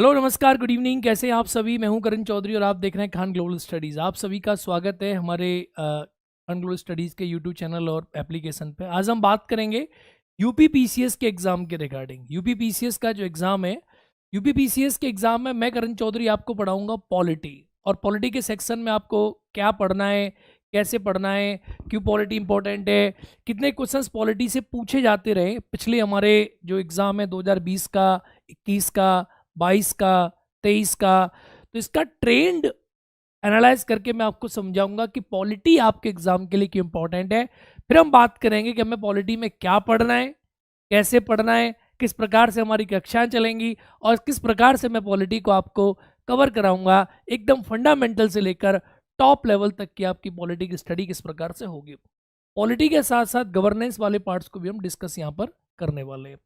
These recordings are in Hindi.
हेलो नमस्कार गुड इवनिंग, कैसे हैं आप सभी। मैं हूं करण चौधरी और आप देख रहे हैं खान ग्लोबल स्टडीज़। आप सभी का स्वागत है हमारे खान ग्लोबल स्टडीज़ के यूट्यूब चैनल और एप्लीकेशन पे। आज हम बात करेंगे यूपी पीसीएस के एग्ज़ाम के रिगार्डिंग। यूपी पीसीएस का जो एग्ज़ाम है, यूपी पीसीएस के एग्ज़ाम में मैं करण चौधरी आपको पढ़ाऊंगा पॉलिटी। और पॉलिटी के सेक्शन में आपको क्या पढ़ना है, कैसे पढ़ना है, क्यों पॉलिटी इंपॉर्टेंट है, कितने क्वेश्चंस पॉलिटी से पूछे जाते रहे पिछले हमारे जो एग्ज़ाम है 2020 का, 21 का, 22 का, 23 का। तो इसका ट्रेंड एनालाइज करके मैं आपको समझाऊंगा कि पॉलिटी आपके एग्जाम के लिए क्यों इंपॉर्टेंट है। फिर हम बात करेंगे कि हमें पॉलिटी में क्या पढ़ना है, कैसे पढ़ना है, किस प्रकार से हमारी कक्षाएं चलेंगी और किस प्रकार से मैं पॉलिटी को आपको कवर कराऊंगा, एकदम फंडामेंटल से लेकर टॉप लेवल तक की आपकी पॉलिटी की स्टडी किस प्रकार से होगी। पॉलिटी के साथ साथ गवर्नेंस वाले पार्ट्स को भी हम डिस्कस यहाँ पर करने वाले हैं।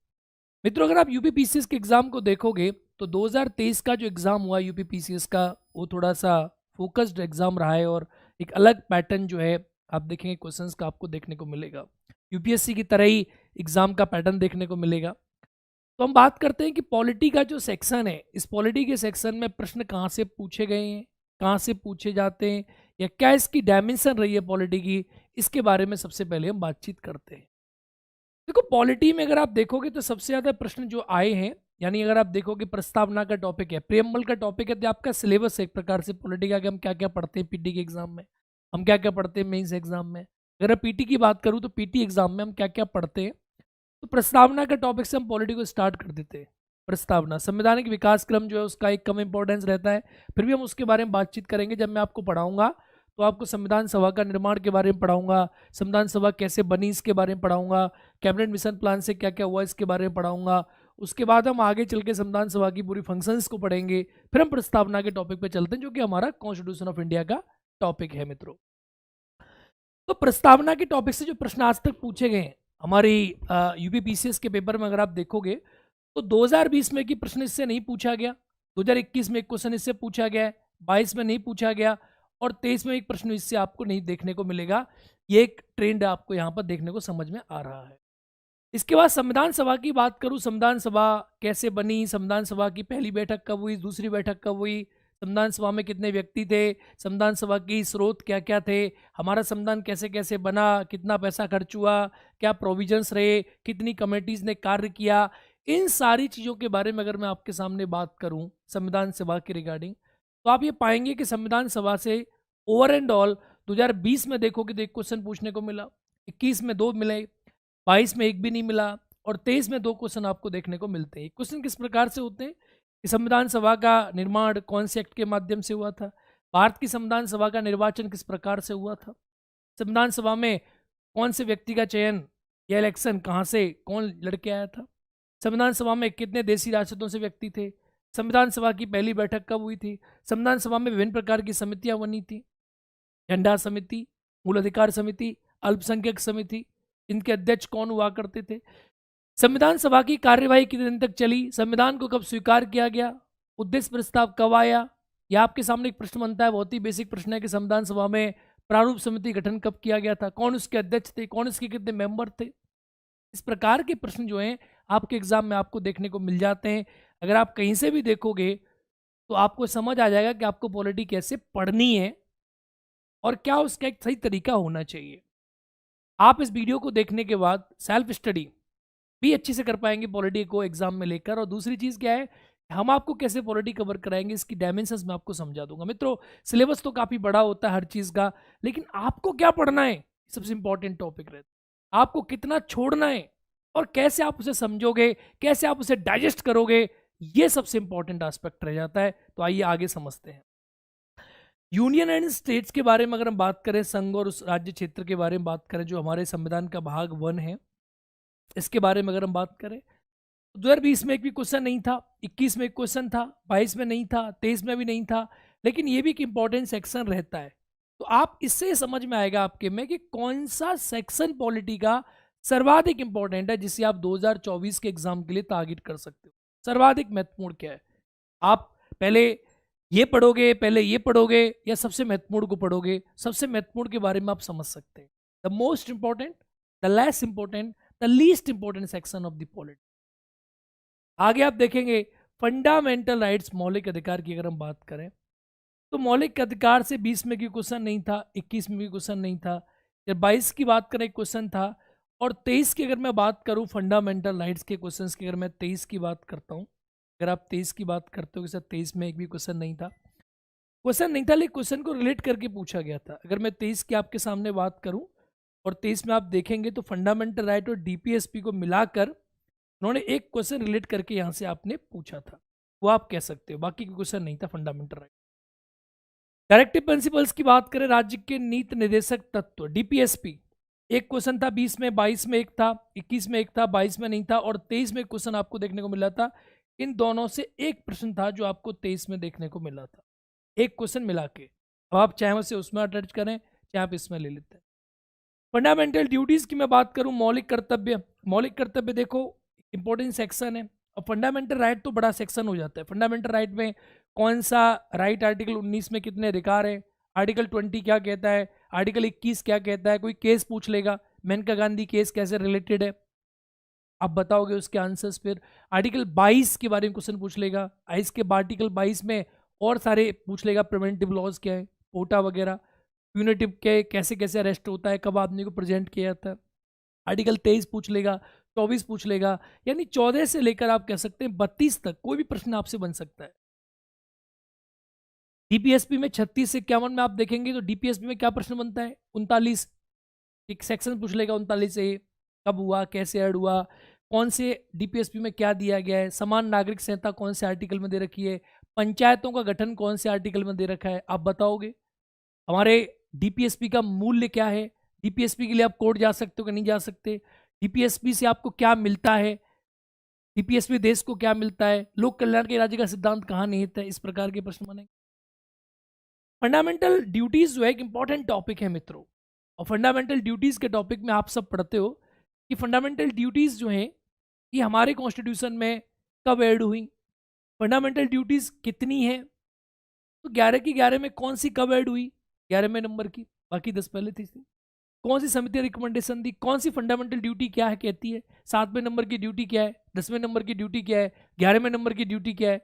मित्रों, अगर आप यूपी पीसीएस के एग्जाम को देखोगे तो 2023 का जो एग्जाम हुआ यूपी पीसीएस का, वो थोड़ा सा फोकस्ड एग्जाम रहा है और एक अलग पैटर्न जो है आप देखेंगे क्वेश्चंस का आपको देखने को मिलेगा। यूपीएससी की तरह ही एग्जाम का पैटर्न देखने को मिलेगा। तो हम बात करते हैं कि पॉलिटी का जो सेक्शन है, इस पॉलिटी के सेक्शन में प्रश्न कहाँ से पूछे गए हैं, कहाँ से पूछे जाते हैं, या क्या इसकी डायमेंशन रही है पॉलिटी की, इसके बारे में सबसे पहले हम बातचीत करते हैं। देखो, पॉलिटी में अगर आप देखोगे तो सबसे ज्यादा प्रश्न जो आए हैं, यानी अगर आप देखोगे प्रस्तावना का टॉपिक है, प्रियम्बल का टॉपिक है, तो आपका सिलेबस है एक प्रकार से पॉलिटी का कि हम क्या क्या पढ़ते हैं पीटी के एग्जाम में, हम क्या क्या पढ़ते हैं मेंस एग्जाम में। अगर मैं पीटी की बात करूं तो पीटी एग्जाम में हम क्या क्या पढ़ते हैं, तो प्रस्तावना का टॉपिक से हम पॉलिटी को स्टार्ट कर देते हैं। प्रस्तावना संवैधानिक विकास क्रम जो है उसका एक कम इंपॉर्टेंस रहता है, फिर भी हम उसके बारे में बातचीत करेंगे जब मैं आपको पढ़ाऊंगा। तो आपको संविधान सभा का निर्माण के बारे में पढ़ाऊंगा, संविधान सभा कैसे बनी इसके बारे में पढ़ाऊंगा, कैबिनेट मिशन प्लान से क्या क्या हुआ इसके बारे में पढ़ाऊंगा। उसके बाद हम आगे चल के संविधान सभा की पूरी फंक्शंस को पढ़ेंगे, फिर हम प्रस्तावना के टॉपिक पे चलते हैं जो कि हमारा कॉन्स्टिट्यूशन ऑफ इंडिया का टॉपिक है। मित्रों, तो प्रस्तावना के टॉपिक से जो प्रश्न आज तक पूछे गए हैं हमारी यूपी पीसीएस के पेपर में, अगर आप देखोगे तो 2020 में की प्रश्न इससे नहीं पूछा गया, 2021 में एक क्वेश्चन इससे पूछा गया है, 22 में नहीं पूछा गया और 23 में एक प्रश्न इससे आपको नहीं देखने को मिलेगा। ये एक ट्रेंड आपको यहाँ पर देखने को समझ में आ रहा है। इसके बाद संविधान सभा की बात करूं, संविधान सभा कैसे बनी, संविधान सभा की पहली बैठक कब हुई, दूसरी बैठक कब हुई, संविधान सभा में कितने व्यक्ति थे, संविधान सभा की स्रोत क्या क्या थे, हमारा संविधान कैसे कैसे बना, कितना पैसा खर्च हुआ, क्या प्रोविजंस रहे, कितनी कमेटीज ने कार्य किया, इन सारी चीज़ों के बारे में अगर मैं आपके सामने बात करूं संविधान सभा के रिगार्डिंग, तो आप ये पाएंगे कि संविधान सभा से ओवर एंड ऑल 2020 में देखोगे तो एक क्वेश्चन पूछने को मिला, 21 में 2 मिले, 22 में एक भी नहीं मिला और 23 में 2 क्वेश्चन आपको देखने को मिलते हैं। क्वेश्चन किस प्रकार से होते हैं कि संविधान सभा का निर्माण कौन से एक्ट के माध्यम से हुआ था, भारत की संविधान सभा का निर्वाचन किस प्रकार से हुआ था, संविधान सभा में कौन से व्यक्ति का चयन या इलेक्शन कहाँ से कौन लड़के आया था, संविधान सभा में कितने देशी राष्ट्रों से व्यक्ति थे, संविधान सभा की पहली बैठक कब हुई थी, संविधान सभा में विभिन्न प्रकार की समितियां बनी थी, झंडा समिति, मूल अधिकार समिति, अल्पसंख्यक समिति, इनके अध्यक्ष कौन हुआ करते थे, संविधान सभा की कार्यवाही कितने दिन तक चली, संविधान को कब स्वीकार किया गया, उद्देश्य प्रस्ताव कब आया। यह आपके सामने एक प्रश्न बनता है, बहुत ही बेसिक प्रश्न है कि संविधान सभा में प्रारूप समिति गठन कब किया गया था, कौन उसके अध्यक्ष थे, कौन इसके कितने मेंबर थे। इस प्रकार के प्रश्न जो हैं आपके एग्जाम में आपको देखने को मिल जाते हैं। अगर आप कहीं से भी देखोगे तो आपको समझ आ जाएगा कि आपको पॉलिटी कैसे पढ़नी है और क्या उसका एक सही तरीका होना चाहिए। आप इस वीडियो को देखने के बाद सेल्फ स्टडी भी अच्छे से कर पाएंगे पॉलिटी को एग्जाम में लेकर। और दूसरी चीज़ क्या है, हम आपको कैसे पॉलिटी कवर कराएंगे इसकी डायमेंशंस मैं आपको समझा दूंगा। मित्रों, सिलेबस तो काफ़ी बड़ा होता है हर चीज़ का, लेकिन आपको क्या पढ़ना है सबसे इंपॉर्टेंट टॉपिक रहता है। आपको कितना छोड़ना है और कैसे आप उसे समझोगे, कैसे आप उसे डाइजेस्ट करोगे, ये सबसे इंपॉर्टेंट एस्पेक्ट रह जाता है। तो आइए आगे समझते हैं। यूनियन एंड स्टेट्स के बारे में अगर हम बात करें, संघ और उस राज्य क्षेत्र के बारे में बात करें जो हमारे संविधान का भाग 1 है, इसके बारे में अगर हम बात करें, 2020 में एक भी क्वेश्चन नहीं था, 21 में एक क्वेश्चन था, 22 में नहीं था, 23 में भी नहीं था, लेकिन ये भी एक इंपॉर्टेंट सेक्शन रहता है। तो आप इससे समझ में आएगा आपके में कि कौन सा सेक्शन पॉलिटी का सर्वाधिक इंपॉर्टेंट है, जिसे आप 2024 के एग्जाम के लिए टारगेट कर सकते हो। सर्वाधिक महत्वपूर्ण क्या है, आप पहले ये पढ़ोगे, पहले ये पढ़ोगे, या सबसे महत्वपूर्ण को पढ़ोगे। सबसे महत्वपूर्ण के बारे में आप समझ सकते हैं, the most important, the less important, the least important section of the polity. आगे आप देखेंगे फंडामेंटल राइट्स, मौलिक अधिकार की अगर हम बात करें तो मौलिक अधिकार से 20 में की क्वेश्चन नहीं था, 21 में भी क्वेश्चन नहीं था, या 22 की बात करें क्वेश्चन था, और 23 की अगर मैं बात करूं फंडामेंटल राइट्स के क्वेश्चंस की, अगर मैं 23 की बात करता हूं, अगर आप 23 की बात करते हो कि सर 23 में एक भी क्वेश्चन नहीं था, लेकिन क्वेश्चन को रिलेट करके पूछा गया था। अगर मैं 23 की आपके सामने बात करूं और 23 में आप देखेंगे तो फंडामेंटल राइट और डीपीएसपी को मिलाकर उन्होंने एक क्वेश्चन रिलेट करके यहाँ से आपने पूछा था, वो आप कह सकते हो, बाकी क्वेश्चन नहीं था फंडामेंटल राइट। डायरेक्टिव प्रिंसिपल्स की बात करें, राज्य के नीति निर्देशक तत्व, डीपीएसपी, एक क्वेश्चन था 20 में, 22 में एक था, 21 में एक था, 22 में नहीं था, और 23 में क्वेश्चन आपको देखने को मिला था। इन दोनों से एक प्रश्न था जो आपको 23 में देखने को मिला था, एक क्वेश्चन मिला के। अब आप चाहे उसे उसमें अटैच करें, चाहे आप इसमें ले लेते हैं। फंडामेंटल ड्यूटीज की मैं बात करूं, मौलिक कर्तव्य, मौलिक कर्तव्य देखो इंपॉर्टेंट सेक्शन है, और फंडामेंटल राइट तो बड़ा सेक्शन हो जाता है। फंडामेंटल राइट में कौन सा राइट, आर्टिकल 19 में कितने अधिकार है, आर्टिकल 20 क्या कहता है, आर्टिकल 21 क्या कहता है, कोई केस पूछ लेगा, मेनका गांधी केस कैसे रिलेटेड है, आप बताओगे उसके आंसर्स। फिर आर्टिकल 22 के बारे में क्वेश्चन पूछ लेगा, इसके आर्टिकल 22 में और सारे पूछ लेगा, प्रिवेंटिव लॉज क्या है, पोटा वगैरह, यूनिटिव के कैसे कैसे अरेस्ट होता है, कब आदमी को प्रेजेंट किया जाता है, आर्टिकल 23 पूछ लेगा, 24 पूछ लेगा, यानी 14 से लेकर आप कह सकते हैं 32 तक कोई भी प्रश्न आपसे बन सकता है। डीपीएसपी में 36 से 51 में आप देखेंगे तो डीपीएसपी में क्या प्रश्न बनता है, 39, एक सेक्शन पूछ लेगा 39 से, कब हुआ, कैसे ऐड हुआ, कौन से डीपीएसपी में क्या दिया गया है, समान नागरिक संहिता कौन से आर्टिकल में दे रखी है, पंचायतों का गठन कौन से आर्टिकल में दे रखा है, आप बताओगे। हमारे डीपीएसपी का मूल्य क्या है, डीपीएसपी के लिए आप कोर्ट जा सकते हो कि नहीं जा सकते, डीपीएसपी से आपको क्या मिलता है, डीपीएसपी देश को क्या मिलता है, लोक कल्याण के राज्य का सिद्धांत कहाँ निहित है, इस प्रकार के प्रश्न बनेंगे। फंडामेंटल ड्यूटीज जो है एक इंपॉर्टेंट टॉपिक है मित्रों, और फंडामेंटल ड्यूटीज के टॉपिक में आप सब पढ़ते हो कि फंडामेंटल ड्यूटीज जो है ये हमारे कॉन्स्टिट्यूशन में कब ऐड हुई, फंडामेंटल ड्यूटीज कितनी है, तो 11 की 11 में कौन सी कब ऐड हुई, 11वें नंबर की, बाकी 10 पहले थी। कौन सी समिति रिकमेंडेशन दी, कौन सी फंडामेंटल ड्यूटी क्या है कहती है, 7वें नंबर की ड्यूटी क्या है, 10वें नंबर की ड्यूटी क्या है, 11वें नंबर की ड्यूटी क्या है,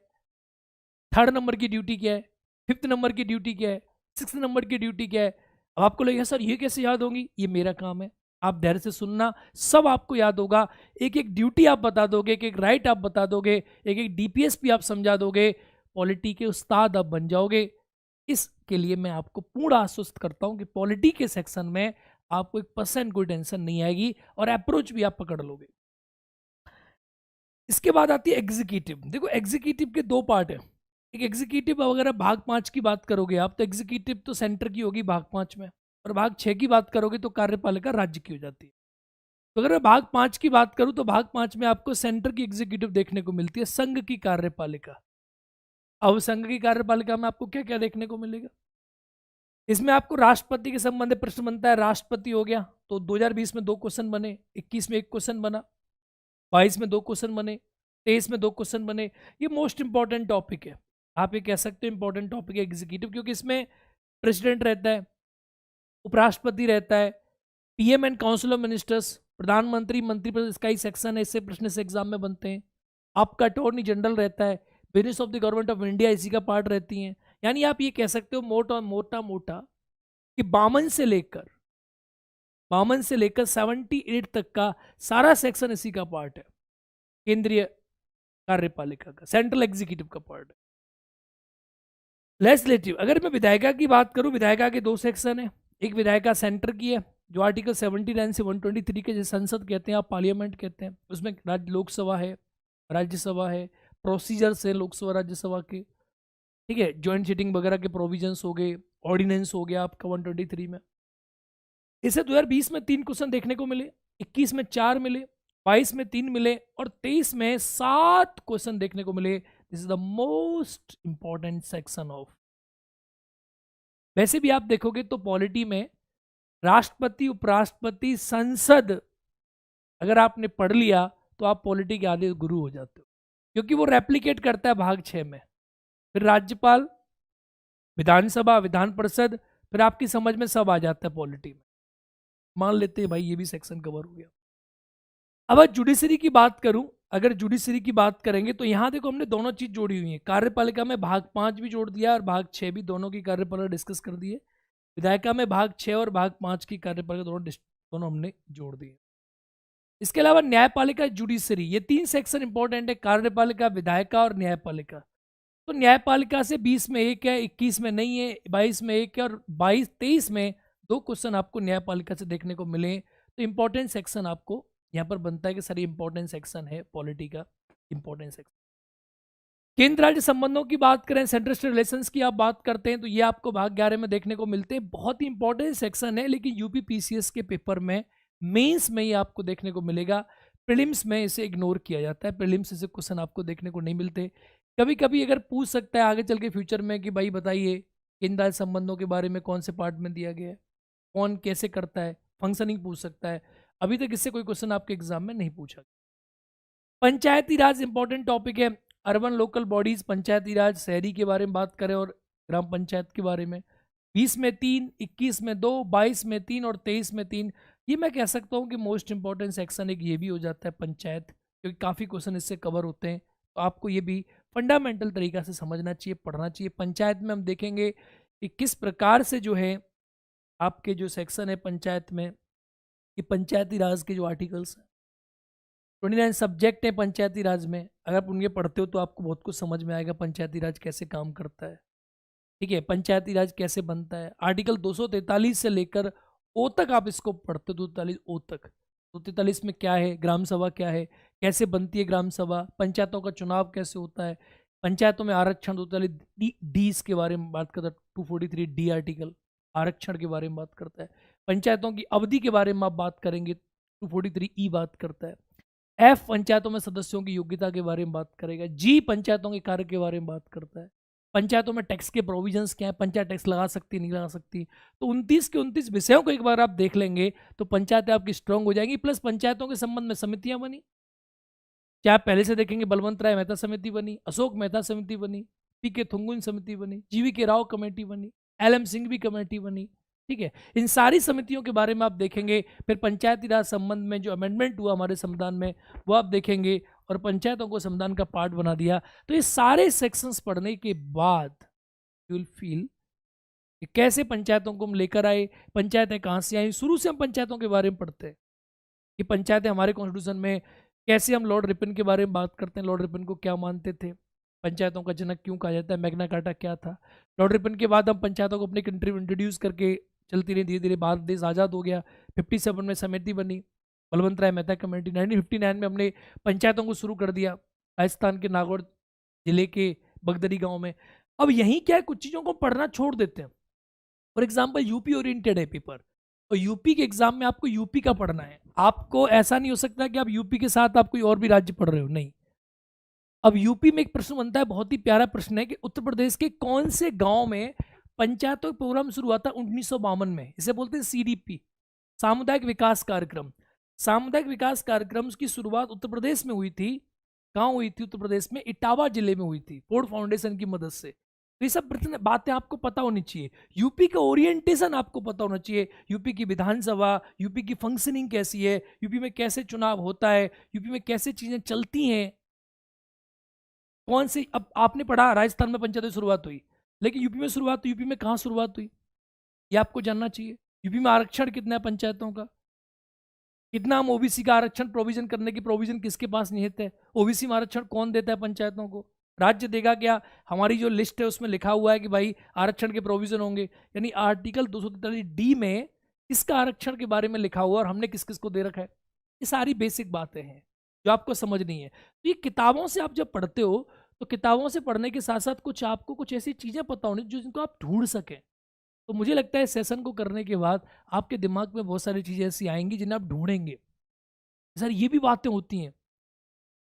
3rd नंबर की ड्यूटी क्या है, 5th नंबर की ड्यूटी क्या है, 6th नंबर की ड्यूटी क्या है। अब आपको लगेगा सर ये कैसे याद होंगी, ये मेरा काम है, आप धैर्य से सुनना, सब आपको याद होगा, एक एक ड्यूटी आप बता दोगे, एक एक राइट आप बता दोगे, एक एक डीपीएस भी आप समझा दोगे, पॉलिटी के उस्ताद आप बन जाओगे। इसके लिए मैं आपको पूरा आश्वस्त करता हूं कि पॉलिटी के सेक्शन में आपको 1% कोई टेंशन नहीं आएगी और अप्रोच भी आप पकड़ लोगे। इसके बाद आती है एग्जीक्यूटिव। देखो एग्जीक्यूटिव के दो पार्ट है, एक एग्जीक्यूटिव अगर भाग 5 की बात करोगे आप तो एग्जीक्यूटिव तो सेंटर की होगी भाग 5 में, और भाग 6 की बात करोगे तो कार्यपालिका राज्य की हो जाती है। तो अगर मैं भाग 5 की बात करूं तो भाग 5 में आपको सेंटर की एग्जीक्यूटिव देखने को मिलती है, संघ की कार्यपालिका। अब संघ की कार्यपालिका में आपको क्या क्या देखने को मिलेगा, इसमें आपको राष्ट्रपति के संबंध में प्रश्न बनता है, राष्ट्रपति हो गया तो 2020 में 2 क्वेश्चन बने, 21 में 1 क्वेश्चन बना, 22 में 2 क्वेश्चन बने, 23 में 2 क्वेश्चन बने। ये मोस्ट इंपॉर्टेंट टॉपिक है, आप ये कह सकते हो इंपॉर्टेंट टॉपिक है एग्जीक्यूटिव, क्योंकि इसमें प्रेसिडेंट रहता है, उपराष्ट्रपति रहता है, PM and council of ministers, प्रधानमंत्री, मंत्रिपरिषद, इसका ही सेक्शन है, इससे प्रश्न से एग्जाम में बनते हैं। आपका अटॉर्नी जनरल रहता है, business of the government of India इसी का पार्ट रहती हैं। यानी आप ये कह सकते हो मोटा मोटा कि 52 से लेकर 78 तक का सारा सेक्शन इसी का पार्ट है, केंद्रीय कार्यपालिका का, सेंट्रल एग्जीक्यूटिव का पार्ट है। लेजिस्लेटिव, अगर मैं विधायिका की बात करूं, विधायिका के 2 सेक्शन है, एक विधायिका सेंटर की है जो आर्टिकल 79 से 123 के, जैसे संसद कहते हैं आप पार्लियामेंट कहते हैं, उसमें राज्य लोकसभा है, राज्यसभा है, प्रोसीजर्स है लोकसभा राज्यसभा के, ठीक है, ज्वाइंट सीटिंग वगैरह के प्रोविजंस हो गए, ऑर्डिनेंस हो गया आपका 123 में। इसे 2020 में 3 क्वेश्चन देखने को मिले, 21 में 4 मिले, 22 में 3 मिले, और 23 में 7 क्वेश्चन देखने को मिले। This is the most important section of. वैसे भी आप देखोगे तो पॉलिटी में राष्ट्रपति, उपराष्ट्रपति, संसद अगर आपने पढ़ लिया तो आप पॉलिटी के आधे गुरु हो जाते हो, क्योंकि वो रेप्लिकेट करता है भाग 6 में। फिर राज्यपाल, विधानसभा, विधान परिषद, फिर आपकी समझ में सब आ जाता है पॉलिटी में। मान लेते हैं भाई ये भी सेक्शन कवर हो गया। अब जुडिशरी की बात करूं अगर जुडिशरी की बात करेंगे तो यहाँ देखो हमने दोनों चीज जोड़ी हुई है। कार्यपालिका में भाग 5 भी जोड़ दिया और भाग 6 भी, दोनों की कार्यपालिका डिस्कस कर दी है। विधायिका में भाग 6 और भाग 5 की कार्यपालिका दोनों हमने जोड़ दिए। इसके अलावा न्यायपालिका, जुडिशरी, ये 3 सेक्शन इंपॉर्टेंट है, कार्यपालिका, विधायिका और न्यायपालिका। तो न्यायपालिका से 20 में 1 है, 21 में नहीं है, 22 में 1 है और 23 में 2 क्वेश्चन आपको न्यायपालिका से देखने को मिले। तो इंपॉर्टेंट सेक्शन आपको यहाँ पर बनता है कि सर इंपॉर्टेंट सेक्शन है पॉलिटी का, इंपॉर्टेंट सेक्शन। केंद्र राज्य संबंधों की बात करें, सेंट्रल स्टेट रिलेशंस की आप बात करते हैं, तो ये आपको भाग 11 में देखने को मिलते हैं। बहुत ही इंपॉर्टेंट सेक्शन है, लेकिन यूपी पीसीएस के पेपर में, मेंस में ये आपको देखने को मिलेगा। प्रीलिम्स में इसे इग्नोर किया जाता है, प्रीलिम्स से क्वेश्चन आपको देखने को नहीं मिलते। कभी कभी अगर पूछ सकता है आगे चल के फ्यूचर में कि भाई बताइए केंद्र राज्य संबंधों के बारे में कौन से पार्ट में दिया गया है, कौन कैसे करता है, फंक्शनिंग पूछ सकता है। अभी तक इससे कोई क्वेश्चन आपके एग्जाम में नहीं पूछा। पंचायती राज इंपॉर्टेंट टॉपिक है। अर्बन लोकल बॉडीज, पंचायती राज, शहरी के बारे में बात करें और ग्राम पंचायत के बारे में, 20 में 3, 21 में 2, 22 में 3 और 23 में 3। ये मैं कह सकता हूँ कि मोस्ट इंपॉर्टेंट सेक्शन एक ये भी हो जाता है पंचायत, क्योंकि काफ़ी क्वेश्चन इससे कवर होते हैं। तो आपको ये भी फंडामेंटल तरीका से समझना चाहिए, पढ़ना चाहिए। पंचायत में हम देखेंगे कि किस प्रकार से जो है आपके जो सेक्शन है पंचायत में, ये पंचायती राज के जो आर्टिकल्स हैं, 29 सब्जेक्ट है पंचायती राज में। अगर आप उनके पढ़ते हो तो आपको बहुत कुछ समझ में आएगा पंचायती राज कैसे काम करता है। ठीक है, पंचायती राज कैसे बनता है। आर्टिकल 243 से लेकर ओ तक आप इसको पढ़ते हो, 243 ओ तक। 243 में क्या है, ग्राम सभा क्या है, कैसे बनती है ग्राम सभा, पंचायतों का चुनाव कैसे होता है, पंचायतों में आरक्षण, 243 डी के बारे में बात करता है। 243 डी आर्टिकल आरक्षण के बारे में बात करता है। पंचायतों की अवधि के बारे में आप बात करेंगे, 243 ई बात करता है। एफ पंचायतों में सदस्यों की योग्यता के बारे में बात करेगा। जी पंचायतों के कार्य के बारे में बात करता है। पंचायतों में टैक्स के प्रोविजंस क्या है, पंचायत टैक्स लगा सकती नहीं लगा सकती। तो 29 के 29 विषयों को एक बार आप देख लेंगे तो पंचायतें आपकी स्ट्रांग हो जाएंगी। प्लस पंचायतों के संबंध में समितियां बनी, क्या आप पहले से देखेंगे, बलवंत राय मेहता समिति बनी, अशोक मेहता समिति बनी, पी के थुंगुन समिति बनी, जीवी के राव कमेटी बनी, एल एम सिंघवी कमेटी बनी। ठीक है, इन सारी समितियों के बारे में आप देखेंगे। फिर पंचायती राज संबंध में जो अमेंडमेंट हुआ हमारे संविधान में वो आप देखेंगे, और पंचायतों को संविधान का पार्ट बना दिया। तो ये सारे सेक्शंस पढ़ने के बाद यू विल फील कि कैसे पंचायतों को हम लेकर आए, पंचायतें कहाँ से आई। शुरू से हम पंचायतों के बारे में पढ़ते हैं कि पंचायतें हमारे कॉन्स्टिट्यूशन में कैसे, हम लॉर्ड रिपन के बारे में बात करते हैं, लॉर्ड रिपन को क्या मानते थे, पंचायतों का जनक क्यों कहा जाता है, मैग्ना कार्टा क्या था। लॉर्ड रिपन के बाद हम पंचायतों को अपनी कंट्री में इंट्रोड्यूस करके चलती रही, धीरे धीरे भारत देश आज़ाद हो गया। 57 में समिति बनी, बलवंत राय मेहता कमेटी। 1959 में हमने पंचायतों को शुरू कर दिया राजस्थान के नागौर जिले के बगदरी गांव में। अब यहीं क्या है, कुछ चीज़ों को पढ़ना छोड़ देते हैं। फॉर एग्जाम्पल यूपी ओरिएंटेड है पेपर, और यूपी के एग्जाम में आपको यूपी का पढ़ना है। आपको ऐसा नहीं हो सकता कि आप यूपी के साथ आप कोई और भी राज्य पढ़ रहे हो, नहीं। अब यूपी में एक प्रश्न बनता है, बहुत ही प्यारा प्रश्न है, कि उत्तर प्रदेश के कौन से गांव में पंचायतों का प्रोग्राम शुरू हुआ था 1952 में। इसे बोलते हैं सीडीपी, सामुदायिक विकास कार्यक्रम। सामुदायिक विकास कार्यक्रम की शुरुआत उत्तर प्रदेश में हुई थी। कहाँ हुई थी? उत्तर प्रदेश में इटावा जिले में हुई थी, फोर्ड फाउंडेशन की मदद से। तो ये सब बातें आपको पता होनी चाहिए। यूपी का ओरिएंटेशन आपको पता होना चाहिए। यूपी की विधानसभा, यूपी की फंक्शनिंग कैसी है, यूपी में कैसे चुनाव होता है, यूपी में कैसे चीजें चलती हैं, कौन सी। अब आपने पढ़ा राजस्थान में पंचायत शुरुआत हुई, लेकिन यूपी में शुरुआत, यूपी में कहाँ शुरुआत हुई ये आपको जानना चाहिए। यूपी में आरक्षण कितना है पंचायतों का, कितना हम ओबीसी का आरक्षण प्रोविजन करने की प्रोविजन किसके पास निहित है, ओबीसी में आरक्षण कौन देता है पंचायतों को, राज्य देगा क्या। हमारी जो लिस्ट है उसमें लिखा हुआ है कि भाई आरक्षण के प्रोविजन होंगे, यानी आर्टिकल 243 डी में किसका आरक्षण के बारे में लिखा हुआ और हमने किस किस को दे रखा है। ये सारी बेसिक बातें हैं जो आपको समझनी है। तो ये किताबों से आप जब पढ़ते हो तो किताबों से पढ़ने के साथ साथ कुछ आपको कुछ ऐसी चीज़ें पता होनी जो जिनको आप ढूंढ सकें। तो मुझे लगता है सेशन को करने के बाद आपके दिमाग में बहुत सारी चीज़ें ऐसी आएंगी जिन्हें आप ढूंढेंगे, सर ये भी बातें होती हैं।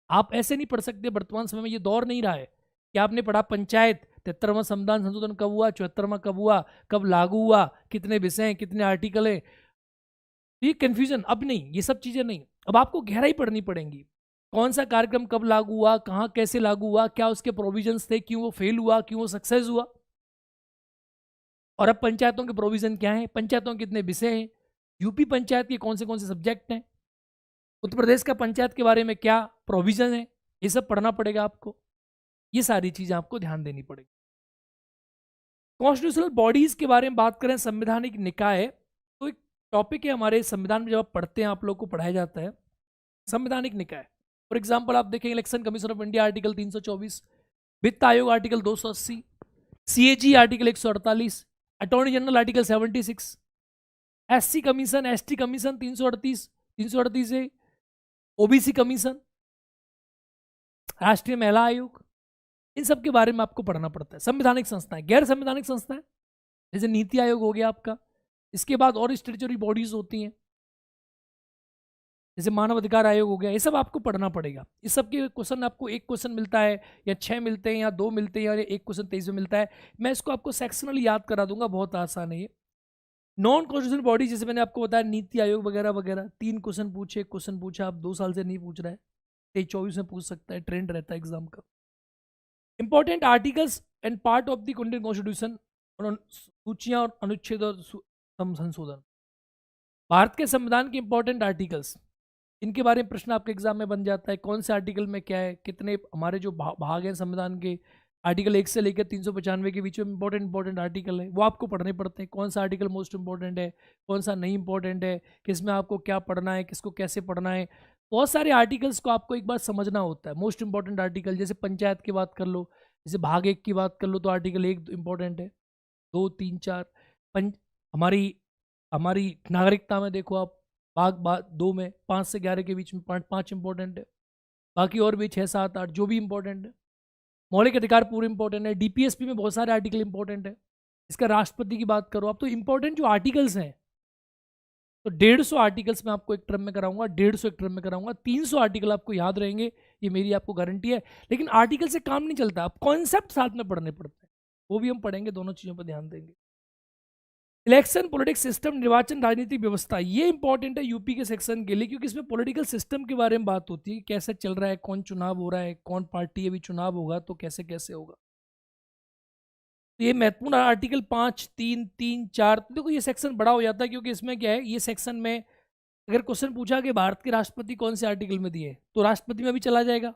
आप ऐसे नहीं पढ़ सकते, वर्तमान समय में ये दौर नहीं रहा है कि आपने पढ़ा पंचायत 73वां संविधान संशोधन कब हुआ, 74वां कब हुआ, कब लागू हुआ, कितने विषय हैं, कितने आर्टिकल हैं। ये कंफ्यूजन अब नहीं, ये सब चीजें नहीं। अब आपको गहराई पढ़नी पड़ेंगी। कौन सा कार्यक्रम कब लागू हुआ, कहाँ कैसे लागू हुआ, क्या उसके प्रोविजंस थे, क्यों वो फेल हुआ, क्यों वो सक्सेस हुआ, और अब पंचायतों के प्रोविजन क्या है, पंचायतों के कितने विषय हैं, यूपी पंचायत के कौन से सब्जेक्ट हैं, उत्तर प्रदेश का पंचायत के बारे में क्या प्रोविजन है, ये सब पढ़ना पड़ेगा आपको। ये सारी चीजें आपको ध्यान देनी पड़ेगी। कॉन्स्टिट्यूशनल बॉडीज के बारे में बात करें, संवैधानिक निकाय, तो एक टॉपिक है हमारे संविधान में, जब आप पढ़ते हैं आप लोग को पढ़ाया जाता है संवैधानिक निकाय। फॉर एग्जाम्पल आप देखें election commission of India article 324, वित्त आयोग article 280, CAG article 148, attorney general article 76, SC commission, ST commission 338 है, ओबीसी कमीशन, राष्ट्रीय महिला आयोग, इन सब के बारे में आपको पढ़ना पड़ता है। संवैधानिक संस्थाएं, गैर संवैधानिक संस्थाएं जैसे नीति आयोग हो गया आपका, इसके बाद और स्टेचुटरी बॉडीज होती हैं जैसे मानव अधिकार आयोग हो गया, ये सब आपको पढ़ना पड़ेगा। इस सब के क्वेश्चन आपको एक क्वेश्चन मिलता है या 6 मिलते हैं या 2 मिलते हैं या एक क्वेश्चन 23 में मिलता है। मैं इसको आपको सेक्शनल याद करा दूंगा, बहुत आसान है ये। नॉन कॉन्स्टिट्यूशनल बॉडी जैसे मैंने आपको बताया नीति आयोग वगैरह वगैरह, 3 क्वेश्चन पूछे, एक क्वेश्चन पूछा, आप 2 साल से नहीं पूछ रहा है, 23-24 में पूछ सकता है, ट्रेंड रहता है एग्जाम का। Important articles and part of the Indian constitution, सूचियां और अनुच्छेद और संशोधन, भारत के संविधान के इंपॉर्टेंट आर्टिकल्स, इनके बारे में प्रश्न आपके एग्जाम में बन जाता है। कौन से आर्टिकल में क्या है, कितने हमारे जो भाग हैं संविधान के, आर्टिकल 1 से लेकर 395 के बीच में इंपॉर्टेंट आर्टिकल है, वो आपको पढ़ने पड़ते हैं। कौन सा आर्टिकल मोस्ट इंपॉर्टेंट है, कौन सा नहीं इंपॉर्टेंट है, किसमें आपको क्या पढ़ना है, किसको कैसे पढ़ना है, बहुत सारे आर्टिकल्स को आपको एक बार समझना होता है। मोस्ट इंपॉर्टेंट आर्टिकल जैसे पंचायत की बात कर लो, जैसे भाग 1 की बात कर लो, तो आर्टिकल 1 इंपॉर्टेंट है, 2, 3, 4। हमारी नागरिकता में देखो आप, भाग 2 में 5 से 11 के बीच में 5 इंपॉर्टेंट है, बाकी और भी 6, 7, 8 जो भी इंपॉर्टेंट है। मौलिक अधिकार पूरे इंपॉर्टेंट है, डीपीएसपी में बहुत सारे आर्टिकल इंपॉर्टेंट है। इसका राष्ट्रपति की बात करो आप, तो इंपॉर्टेंट जो आर्टिकल्स हैं, तो 150 आर्टिकल्स मैं आपको एक टर्म में कराऊंगा, 150 एक टर्म में कराऊंगा, 300 आर्टिकल आपको याद रहेंगे, ये मेरी आपको गारंटी है। लेकिन आर्टिकल से काम नहीं चलता, आप कॉन्सेप्ट साथ में पढ़ने पड़ते हैं, वो भी हम पढ़ेंगे, दोनों चीज़ों पर ध्यान देंगे। इलेक्शन पॉलिटिक्स सिस्टम, निर्वाचन राजनीतिक व्यवस्था, ये इंपॉर्टेंट है यूपी के सेक्शन के लिए, क्योंकि इसमें पॉलिटिकल सिस्टम के बारे में बात होती है, कैसे चल रहा है, कौन चुनाव हो रहा है, कौन पार्टी अभी चुनाव होगा तो कैसे कैसे होगा। तो ये महत्वपूर्ण आर्टिकल 5, 3, 3, 4, तो देखो ये सेक्शन बड़ा हो जाता है, क्योंकि इसमें क्या है, ये सेक्शन में अगर क्वेश्चन पूछा कि भारत के राष्ट्रपति कौन से आर्टिकल में दिए, तो राष्ट्रपति में भी चला जाएगा,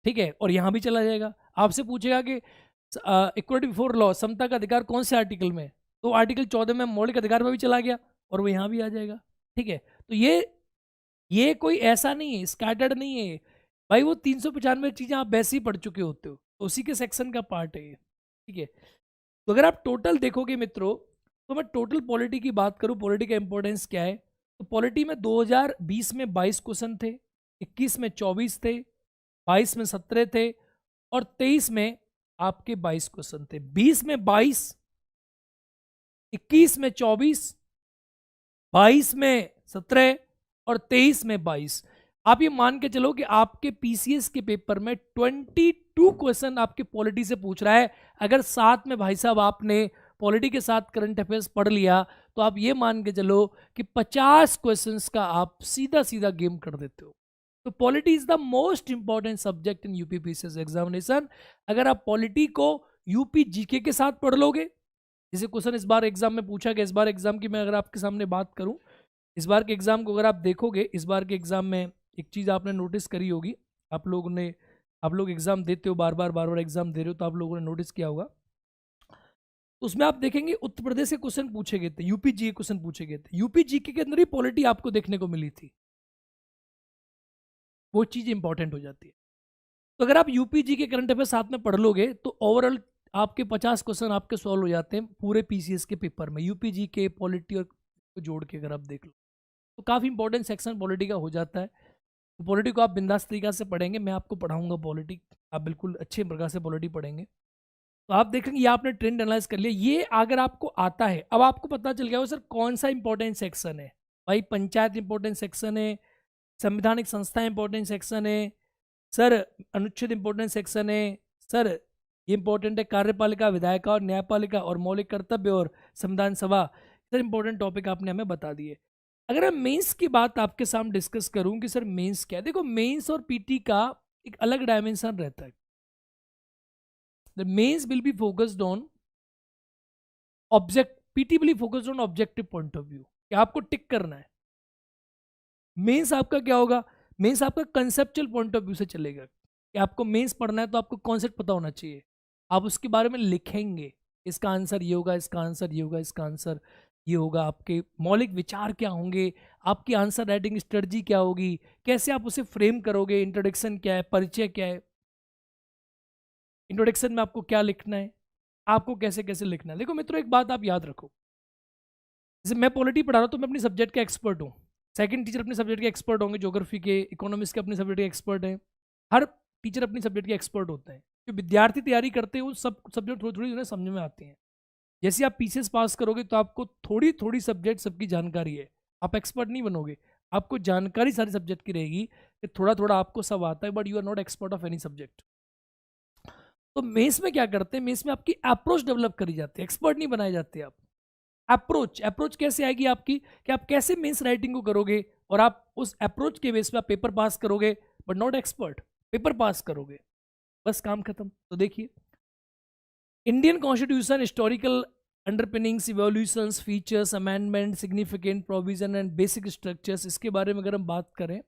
ठीक है, और यहाँ भी चला जाएगा। आपसे पूछेगा कि इक्वलिटी बिफोर लॉ, समता का अधिकार कौन से आर्टिकल में, तो आर्टिकल 14 में मौलिक अधिकार में भी चला गया और वो यहाँ भी आ जाएगा, ठीक है। तो ये कोई ऐसा नहीं है, स्कैटर्ड नहीं है भाई, वो 395 चीज़ें आप वैसे ही पढ़ चुके होते हो, तो उसी के सेक्शन का पार्ट है ये, ठीक है। तो अगर आप टोटल देखोगे मित्रों, तो मैं टोटल पॉलिटी की बात करूँ, पॉलिटी का इंपॉर्टेंस क्या है, तो पॉलिटी में 2020 में 22 क्वेश्चन थे, 21 में 24 थे, 22 में 17 थे और 23 में आपके 22 क्वेश्चन थे। 20 में 22, 21 में 24, 22 में 17 और 23 में 22। आप ये मान के चलो कि आपके पीसीएस के पेपर में 22 क्वेश्चन आपके पॉलिटी से पूछ रहा है। अगर साथ में भाई साहब आपने पॉलिटी के साथ करंट अफेयर्स पढ़ लिया, तो आप ये मान के चलो कि 50 क्वेश्चंस का आप सीधा सीधा गेम कर देते हो। तो polity is the most important subject in UP PCS examination. अगर आप पॉलिटी को यूपी जीके के साथ पढ़ लोगे, जैसे क्वेश्चन इस बार एग्जाम में पूछा गया, इस बार एग्जाम की मैं अगर आपके सामने बात करूं, इस बार के एग्जाम को अगर आप देखोगे, इस बार के एग्जाम में एक चीज़ आपने नोटिस करी होगी, आप लोग एग्जाम देते हो, बार बार एग्जाम दे रहे हो, तो आप लोगों ने नोटिस किया होगा, उसमें आप देखेंगे उत्तर प्रदेश के क्वेश्चन पूछे गए थे, यूपी जीके क्वेश्चन पूछे गए थे, यूपी जीके के अंदर ही पॉलिटी आपको देखने को मिली थी, वो चीज़ इंपॉर्टेंट हो जाती है। तो अगर आप यूपी जी के करंट अफेयर साथ में पढ़ लोगे, तो ओवरऑल आपके 50 क्वेश्चन आपके सॉल्व हो जाते हैं पूरे पीसीएस के पेपर में, यूपी जी के पॉलिटी और को जोड़ के अगर आप देख लो, तो काफ़ी इंपॉर्टेंट सेक्शन पॉलिटी का हो जाता है। तो पॉलिटी को आप बिंदास तरीका से पढ़ेंगे, मैं आपको पढ़ाऊंगा पॉलिटी, आप बिल्कुल अच्छे प्रकार से पॉलिटी पढ़ेंगे। तो आप देखेंगे ये आपने ट्रेंड एनालाइज कर लिया, ये अगर आपको आता है, अब आपको पता चल गया हो सर कौन सा इंपॉर्टेंट सेक्शन है। भाई पंचायत इंपॉर्टेंट सेक्शन है, संवैधानिक संस्था इंपॉर्टेंट सेक्शन है, सर अनुच्छेद इंपॉर्टेंट सेक्शन है, सर ये इंपॉर्टेंट है कार्यपालिका, विधायिका और न्यायपालिका और मौलिक कर्तव्य और संविधान सभा, सर इंपॉर्टेंट टॉपिक आपने हमें बता दिए। अगर मैं मेंस की बात आपके सामने डिस्कस करूं कि सर मेंस क्या है, देखो मेंस और पीटी का एक अलग डायमेंशन रहता है। The mains will be focused on object, PT will be focused on objective point of view, कि आपको टिक करना है, मेंस आपका क्या होगा? मेंस आपका कंसेप्चुअल पॉइंट ऑफ व्यू से चलेगा कि आपको मेंस पढ़ना है तो आपको कॉन्सेप्ट पता होना चाहिए। आप उसके बारे में लिखेंगे, इसका आंसर ये होगा, इसका आंसर ये होगा, इसका आंसर ये होगा, आपके मौलिक विचार क्या होंगे, आपकी आंसर राइटिंग स्ट्रेटजी क्या होगी, कैसे आप उसे फ्रेम करोगे, इंट्रोडक्शन क्या है, परिचय क्या है, इंट्रोडक्शन में आपको क्या लिखना है, आपको कैसे कैसे लिखना है। देखो मित्रों, एक बात आप याद रखो, जैसे मैं पॉलिटी पढ़ा रहा हूँ तो मैं अपनी सब्जेक्ट का एक्सपर्ट हूँ, सेकंड टीचर अपने सब्जेक्ट के एक्सपर्ट होंगे, ज्योग्राफी के, इकोनॉमिक्स के अपने सब्जेक्ट के एक्सपर्ट हैं, हर टीचर अपनी सब्जेक्ट के एक्सपर्ट होते हैं। जो विद्यार्थी तैयारी करते हैं वो सब सब्जेक्ट थोड़ी थोड़ी उन्हें समझ में आती हैं। जैसे आप पीसीएस पास करोगे तो आपको थोड़ी थोड़ी सब्जेक्ट सबकी जानकारी है, आप एक्सपर्ट नहीं बनोगे, आपको जानकारी सारी सब्जेक्ट की रहेगी कि थोड़ा थोड़ा आपको सब आता है, but you are not expert of any subject. तो मेंस में क्या करते हैं, मेंस में आपकी अप्रोच डेवलप करी जाती है, एक्सपर्ट नहीं बनाए जाते आप। अप्रोच कैसे आएगी आपकी, कि आप कैसे मेंस राइटिंग को करोगे, और आप उस अप्रोच के बेस पे आप पेपर पास करोगे, but not expert, paper pass करोगे, बस काम खत्म। तो देखिए, Indian constitution historical underpinnings, evolutions, features, amendment, significant provision and basic structures, इसके बारे में अगर हम बात करें,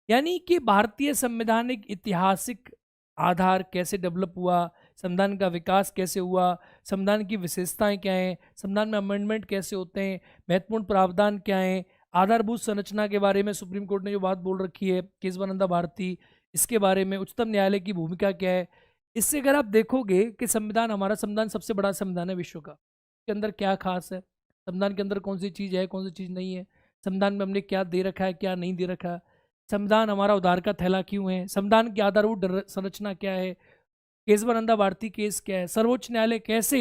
यानी कि भारतीय संविधान एक ऐतिहासिक आधार कैसे डेवलप हुआ, संविधान का विकास कैसे हुआ, संविधान की विशेषताएं क्या हैं, संविधान में अमेंडमेंट कैसे होते हैं, महत्वपूर्ण प्रावधान क्या हैं, आधारभूत संरचना के बारे में सुप्रीम कोर्ट ने जो बात बोल रखी है, केशवानंदा भारती, इसके बारे में उच्चतम न्यायालय की भूमिका क्या है। इससे अगर आप देखोगे कि संविधान, हमारा संविधान सबसे बड़ा संविधान है विश्व का, के अंदर क्या खास है, संविधान के अंदर कौन सी चीज़ है, कौन सी चीज़ नहीं है, संविधान में हमने क्या दे रखा है, क्या नहीं दे रखा है, संविधान हमारा उधार का थैला क्यों है, संविधान की आधारभूत संरचना क्या है, केशवानंदा भारती केस क्या है, सर्वोच्च न्यायालय कैसे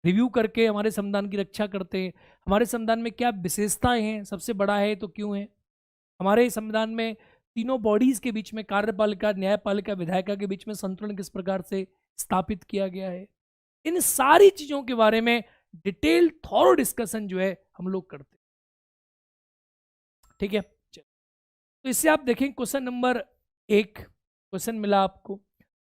रिव्यू करके हमारे संविधान की रक्षा करते हैं, हमारे संविधान में क्या विशेषताएं हैं, सबसे बड़ा है तो क्यों है, हमारे संविधान में तीनों बॉडीज के बीच में, कार्यपालिका, न्यायपालिका, विधायिका के बीच में संतुलन किस प्रकार से स्थापित किया गया है। इन सारी चीजों के बारे में डिटेल थॉरो डिस्कशन जो है हम लोग करते हैं। ठीक है, तो इससे आप देखें क्वेश्चन नंबर 1 क्वेश्चन मिला आपको,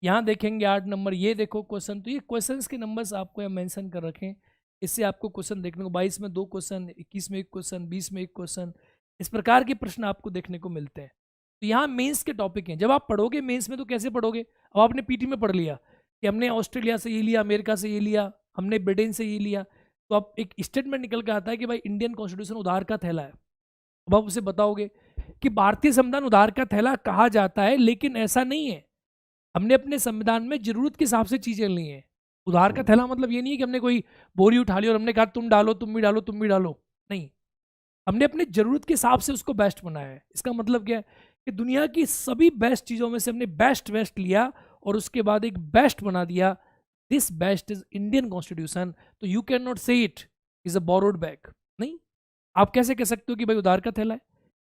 यहाँ देखेंगे 8 नंबर, ये देखो क्वेश्चन, तो ये क्वेश्चंस के नंबर्स आपको यहाँ मेंशन कर रखें, इससे आपको क्वेश्चन देखने को 22 में 2 क्वेश्चन, 21 में 1 क्वेश्चन, 20 में 1 क्वेश्चन, इस प्रकार के प्रश्न आपको देखने को मिलते हैं। तो यहाँ मेंस के टॉपिक हैं, जब आप पढ़ोगे मेंस में तो कैसे पढ़ोगे, अब आपने पीटी में पढ़ लिया कि हमने ऑस्ट्रेलिया से ये लिया, अमेरिका से ये लिया, हमने ब्रिटेन से ये लिया, तो अब एक स्टेटमेंट निकल के आता है कि भाई इंडियन कॉन्स्टिट्यूशन उधार का थैला है। अब आप उसे बताओगे कि भारतीय संविधान उधार का थैला कहा जाता है, लेकिन ऐसा नहीं है, हमने अपने संविधान में जरूरत के हिसाब से चीजें ली हैं। उधार का थैला मतलब ये नहीं है कि हमने कोई बोरी उठा ली और हमने कहा तुम डालो, तुम भी डालो, तुम भी डालो, नहीं, हमने अपने जरूरत के हिसाब से उसको बेस्ट बनाया है। इसका मतलब क्या है कि दुनिया की सभी बेस्ट चीजों में से हमने बेस्ट लिया और उसके बाद एक बेस्ट बना दिया, this best is Indian constitution. तो यू कैन नॉट से it is a borrowed bag, नहीं, आप कैसे कह सकते हो कि भाई उधार का थैला है,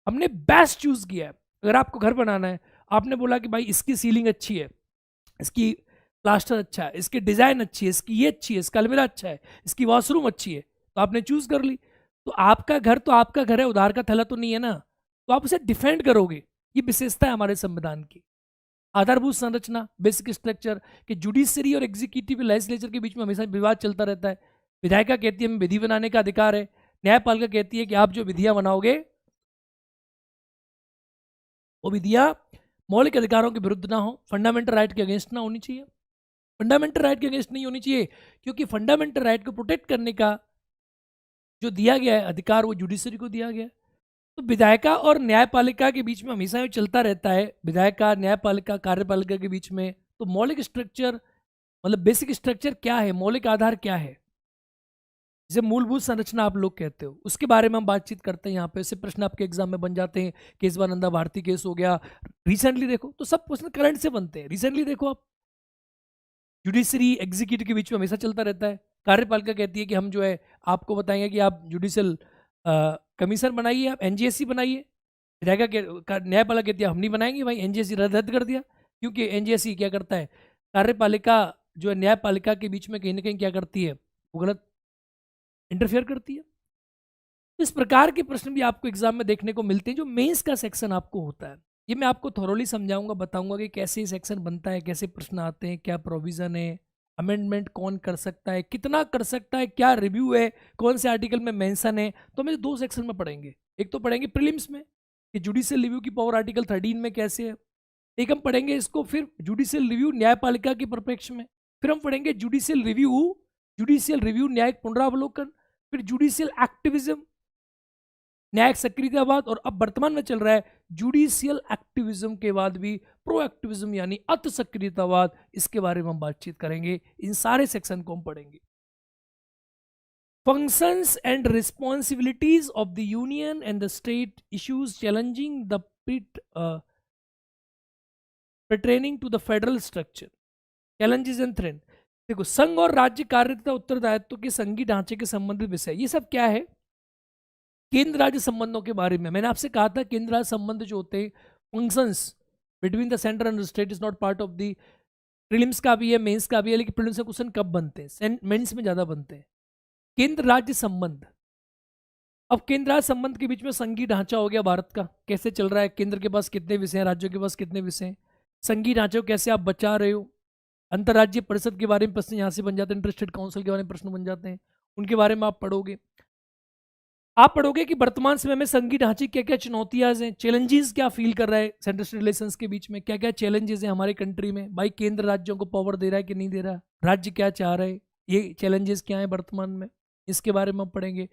हमने बेस्ट चूज किया है। अगर आपको घर बनाना है, आपने बोला कि भाई इसकी सीलिंग अच्छी है, इसकी प्लास्टर अच्छा है, इसकी डिजाइन अच्छी है, इसकी ये अच्छी है, इसका अलमीरा अच्छा है, इसकी वॉशरूम अच्छी है, तो आपने चूज कर ली। तो आपका घर तो आपका घर है, उधार का थैला तो नहीं है ना, तो आप उसे डिफेंड करोगे। ये विशेषता है हमारे संविधान की। आधारभूत संरचना, बेसिक स्ट्रक्चर, कि जुडिशरी और एग्जीक्यूटिव लेजिस्लेचर के बीच में हमेशा विवाद चलता रहता है। विधायिका कहती है हमें विधि बनाने का अधिकार है, न्यायपालिका कहती है कि आप जो विधियां बनाओगे वो विधियां मौलिक अधिकारों के विरुद्ध ना हो, फंडामेंटल राइट के अगेंस्ट ना होनी चाहिए। फंडामेंटल राइट के अगेंस्ट नहीं होनी चाहिए, क्योंकि फंडामेंटल राइट को प्रोटेक्ट करने का जो दिया गया है अधिकार वो जुडिशरी को दिया गया है। तो विधायिका और न्यायपालिका के बीच में हमेशा ये चलता रहता है, विधायिका, न्यायपालिका, कार्यपालिका के बीच में। तो मौलिक स्ट्रक्चर मतलब बेसिक स्ट्रक्चर क्या है, मौलिक आधार क्या है, जिसे मूलभूत संरचना आप लोग कहते हो, उसके बारे में हम बातचीत करते हैं यहाँ पे। इससे प्रश्न आपके एग्जाम में बन जाते हैं, केशवानंदा भारती केस हो गया, रिसेंटली देखो, तो सब प्रश्न करंट से बनते हैं। रिसेंटली देखो आप, जुडिशरी एग्जीक्यूटिव के बीच में हमेशा चलता रहता है। कार्यपालिका कहती है कि हम जो है आपको बताएंगे कि आप जुडिशियल कमीशन बनाइए, आप एनजीएससी बनाइए। न्यायपालिका कहती है हम नहीं बनाएंगे, भाई एनजीएससी रद्द कर दिया, क्योंकि एनजीएससी क्या करता है, कार्यपालिका जो है न्यायपालिका के बीच में कहीं ना कहीं क्या करती है, वो गलत इंटरफेयर करती है। इस प्रकार के प्रश्न भी आपको एग्जाम में देखने को मिलते हैं। जो मेंस का सेक्शन आपको होता है, ये मैं आपको थोरोली समझाऊंगा, बताऊंगा कि कैसे ये सेक्शन बनता है, कैसे प्रश्न आते हैं, क्या प्रोविजन है, अमेंडमेंट कौन कर सकता है, कितना कर सकता है, क्या रिव्यू है, कौन से आर्टिकल में मेंशन है। तो हम 2 सेक्शन में पढ़ेंगे, एक तो पढ़ेंगे प्रीलिम्स में कि जुडिशियल रिव्यू की पावर आर्टिकल 13 में कैसे है। एक हम पढ़ेंगे इसको, फिर जुडिशियल रिव्यू न्यायपालिका के परिप्रेक्ष्य में, फिर हम पढ़ेंगे जुडिशियल रिव्यू न्यायिक पुनरावलोकन, फिर जुडिशियल एक्टिविज्म न्यायिक सक्रियतावाद, और अब वर्तमान में चल रहा है जुडिशियल एक्टिविज्म के बाद भी प्रो एक्टिविज्म यानी अत सक्रियतावाद। इसके बारे में हम बातचीत करेंगे, इन सारे सेक्शन को हम पढ़ेंगे। Functions and responsibilities of the union and the state, issues challenging the pertaining to the federal structure, challenges and threat. देखो, संघ और राज्य कार्यता उत्तरदायित्व के संघीय ढांचे के संबंधित विषय, ये सब क्या है? केंद्र राज्य संबंधों के बारे में। मैंने आपसे कहा था केंद्र राज्य संबंध जो होते हैं, functions between the centre and state is not part of the prelims का भी है, मेंस का भी है, लेकिन प्रीलिम्स का क्वेश्चन कब बनते हैं? मेंस में ज्यादा बनते हैं। केंद्र राज्य संबंध, अब केंद्र राज्य संबंध के बीच में संघीय ढांचा हो गया भारत का, कैसे चल रहा है, केंद्र के पास कितने विषय हैं, राज्यों के पास कितने विषय हैं, संघीय ढांचे को कैसे आप बचा रहे हो। अंतर्राज्यीय परिषद के बारे में प्रश्न यहाँ से बन जाते हैं, इंटरस्टेट काउंसिल के बारे में प्रश्न बन जाते हैं, उनके बारे में आप पढ़ोगे। आप पढ़ोगे कि वर्तमान समय में संघीय ढांचे क्या क्या चुनौतियां हैं, चैलेंजेस क्या फील कर रहा है सेंट्रल स्टेट रिलेशंस के बीच में, क्या क्या चैलेंजेस हैं हमारे कंट्री में। भाई केंद्र राज्यों को पावर दे रहा है कि नहीं दे रहा, राज्य क्या चाह रहे हैं, ये चैलेंजेस क्या है वर्तमान में, इसके बारे में हम पढ़ेंगे।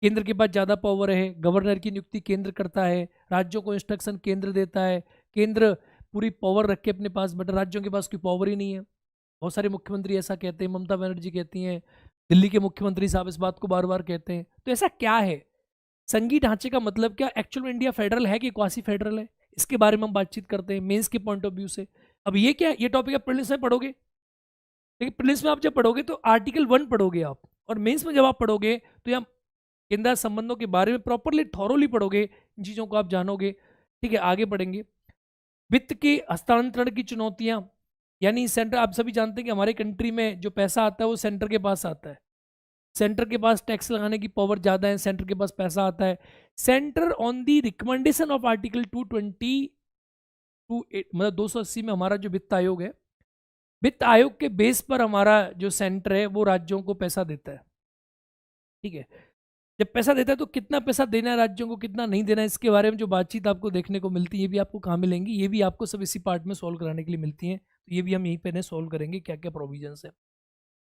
केंद्र के पास ज़्यादा पावर है, गवर्नर की नियुक्ति केंद्र करता है, राज्यों को इंस्ट्रक्शन केंद्र देता है, केंद्र पूरी पावर रख के अपने पास, बट राज्यों के पास कोई पावर ही नहीं है। बहुत सारे मुख्यमंत्री ऐसा कहते हैं, ममता बनर्जी कहती हैं, दिल्ली के मुख्यमंत्री साहब इस बात को बार बार कहते हैं। तो ऐसा क्या है, संघीय ढांचे का मतलब क्या, एक्चुअल में इंडिया फेडरल है कि क्वासी फेडरल है, इसके बारे में हम बातचीत करते हैं मेंस के पॉइंट ऑफ व्यू से। अब ये क्या, ये टॉपिक आप प्रीलिम्स में पढ़ोगे, लेकिन प्रीलिम्स में आप जब पढ़ोगे तो आर्टिकल 1 पढ़ोगे आप, और मेंस में जब आप पढ़ोगे तो यहाँ केंद्र संबंधों के बारे में प्रॉपरली थॉरोली पढ़ोगे, इन चीज़ों को आप जानोगे। ठीक है, आगे बढ़ेंगे। वित्त के हस्तांतरण की चुनौतियां, यानी सेंटर, आप सभी जानते हैं कि हमारे कंट्री में जो पैसा आता है वो सेंटर के पास आता है, सेंटर के पास टैक्स लगाने की पावर ज़्यादा है, सेंटर के पास पैसा आता है। Centre on the recommendation of article 220 मतलब 280 में हमारा जो वित्त आयोग है, वित्त आयोग के बेस पर हमारा जो सेंटर है वो राज्यों को पैसा देता है। ठीक है, जब पैसा देता है तो कितना पैसा देना है राज्यों को, कितना नहीं देना है, इसके बारे में जो बातचीत आपको देखने को मिलती है, ये भी आपको कहाँ मिलेंगी, ये भी आपको सब इसी पार्ट में सॉल्व कराने के लिए मिलती हैं। तो ये भी हम यहीं पे सॉल्व करेंगे, क्या क्या प्रोविजंस है।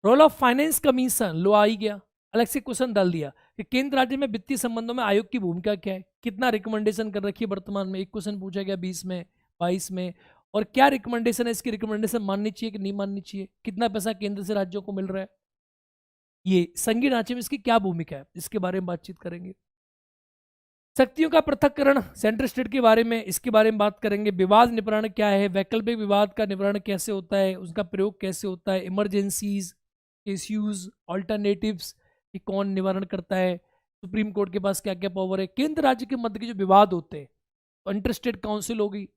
रोल ऑफ फाइनेंस कमीशन, लो आ ही गया, अलग से क्वेश्चन डाल दिया कि केंद्र राज्य में वित्तीय संबंधों में आयोग की भूमिका क्या है, कितना रिकमेंडेशन कर रखी है वर्तमान में, एक क्वेश्चन पूछा गया 20 में 22 में, और क्या रिकमेंडेशन है, इसकी रिकमेंडेशन माननी चाहिए कि नहीं माननी चाहिए, कितना पैसा केंद्र से राज्यों को मिल रहा है, ये संघीय ढांचे में इसकी क्या भूमिका है, इसके बारे में बातचीत करेंगे। शक्तियों का पृथक्करण, सेंट्रल स्टेट के बारे में, इसके बारे में बात करेंगे। विवाद निवारण क्या है, वैकल्पिक विवाद का निवारण कैसे होता है, उसका प्रयोग कैसे होता है, इमरजेंसीज, इश्यूज, ऑल्टरनेटिव्स कि कौन निवारण करता है, सुप्रीम कोर्ट के पास क्या क्या पावर है, केंद्र राज्य के मध्य के जो विवाद होते हैं, तो इंटरस्टेट काउंसिल होगी,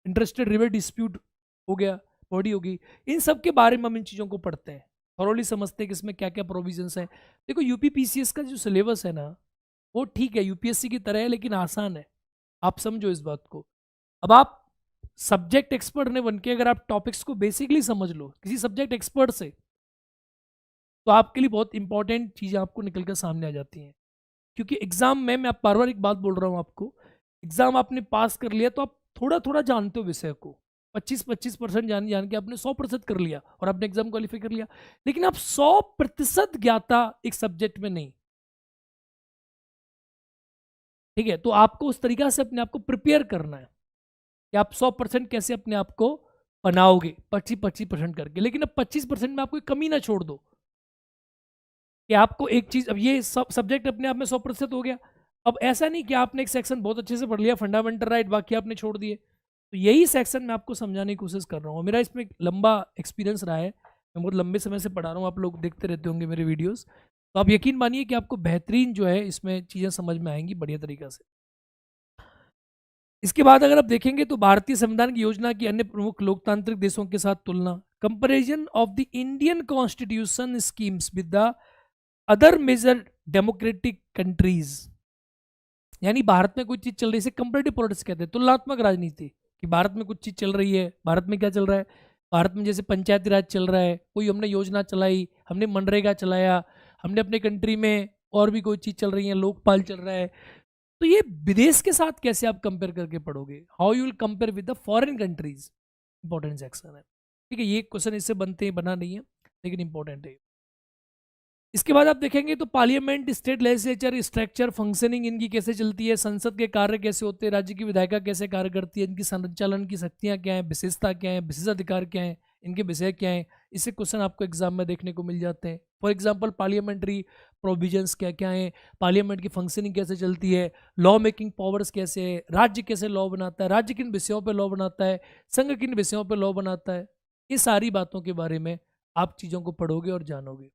इंटरस्टेट रिवर डिस्प्यूट हो गया, बॉडी होगी, इन सब के बारे में हम इन चीज़ों को पढ़ते हैं, थॉरोली समझते हैं कि इसमें क्या क्या प्रोविजंस हैं। देखो यूपीपीसीएस का जो सिलेबस है ना, वो ठीक है यूपीएससी की तरह है, लेकिन आसान है, आप समझो इस बात को। अब आप सब्जेक्ट एक्सपर्ट ने बनके अगर आप टॉपिक्स को बेसिकली समझ लो किसी सब्जेक्ट एक्सपर्ट से, तो आपके लिए बहुत इंपॉर्टेंट चीज़ें आपको निकल कर सामने आ जाती हैं। क्योंकि एग्जाम में, मैं बार बार एक बात बोल रहा हूँ आपको, एग्जाम आपने पास कर लिया तो आप थोड़ा थोड़ा जानते हो विषय को, 25% जान के आपने 100% कर लिया और आपने एग्जाम क्वालिफाई कर लिया, लेकिन आप 100% ज्ञाता एक सब्जेक्ट में नहीं। ठीक है, तो आपको उस तरीका से अपने आप को प्रिपेयर करना है कि आप 100% कैसे अपने आप को बनाओगे 25% करके, लेकिन अब 25% में आप कोई कमी ना छोड़ दो कि आपको एक चीज, अब ये सब सब्जेक्ट अपने आप में 100% हो गया। अब ऐसा नहीं कि आपने एक सेक्शन बहुत अच्छे से पढ़ लिया, फंडामेंटल राइट, बाकी आपने छोड़ दिए। तो यही सेक्शन मैं आपको समझाने की कोशिश कर रहा हूँ, मेरा इसमें एक लंबा एक्सपीरियंस रहा है, मैं बहुत लंबे समय से पढ़ा रहा हूँ, आप लोग देखते रहते होंगे मेरे वीडियोस, तो आप यकीन मानिए कि आपको बेहतरीन जो है इसमें चीज़ें समझ में आएंगी बढ़िया तरीका से। इसके बाद अगर आप देखेंगे तो भारतीय संविधान की योजना की अन्य प्रमुख लोकतांत्रिक देशों के साथ तुलना, comparison of the Indian constitution schemes with the other major democratic countries, यानी भारत में कोई चीज चल रही है, इसे कंपैरेटिव पॉलिटिक्स कहते हैं, तुलनात्मक राजनीति, कि भारत में कुछ चीज चल रही है, भारत में क्या चल रहा है, भारत में जैसे पंचायती राज चल रहा है, कोई हमने योजना चलाई, हमने मनरेगा चलाया, हमने अपने कंट्री में और भी कोई चीज चल रही है, लोकपाल चल रहा है, तो ये विदेश के साथ कैसे आप कंपेयर करके पढ़ोगे, how you will compare with the foreign countries, important section है। ठीक है, ये क्वेश्चन इससे बनते हैं, बना नहीं है लेकिन इंपॉर्टेंट है। इसके बाद आप देखेंगे तो parliament, state legislature, structure, functioning इनकी कैसे चलती है, संसद के कार्य कैसे होते हैं, राज्य की विधायिका कैसे कार्य करती है, इनकी संचालन की शक्तियाँ क्या हैं, विशेषता क्या है, विशेषाधिकार क्या है, इनके विषय क्या हैं, इससे क्वेश्चन आपको एग्जाम में देखने को मिल जाते हैं। फॉर एग्जाम्पल पार्लियामेंट्री प्रोविजंस क्या क्या हैं, पार्लियामेंट की फंक्शनिंग कैसे चलती है, लॉ मेकिंग पावर्स कैसे है, राज्य कैसे लॉ बनाता है, राज्य किन विषयों पर लॉ बनाता है, संघ किन विषयों पर लॉ बनाता है, ये सारी बातों के बारे में आप चीज़ों को पढ़ोगे और जानोगे।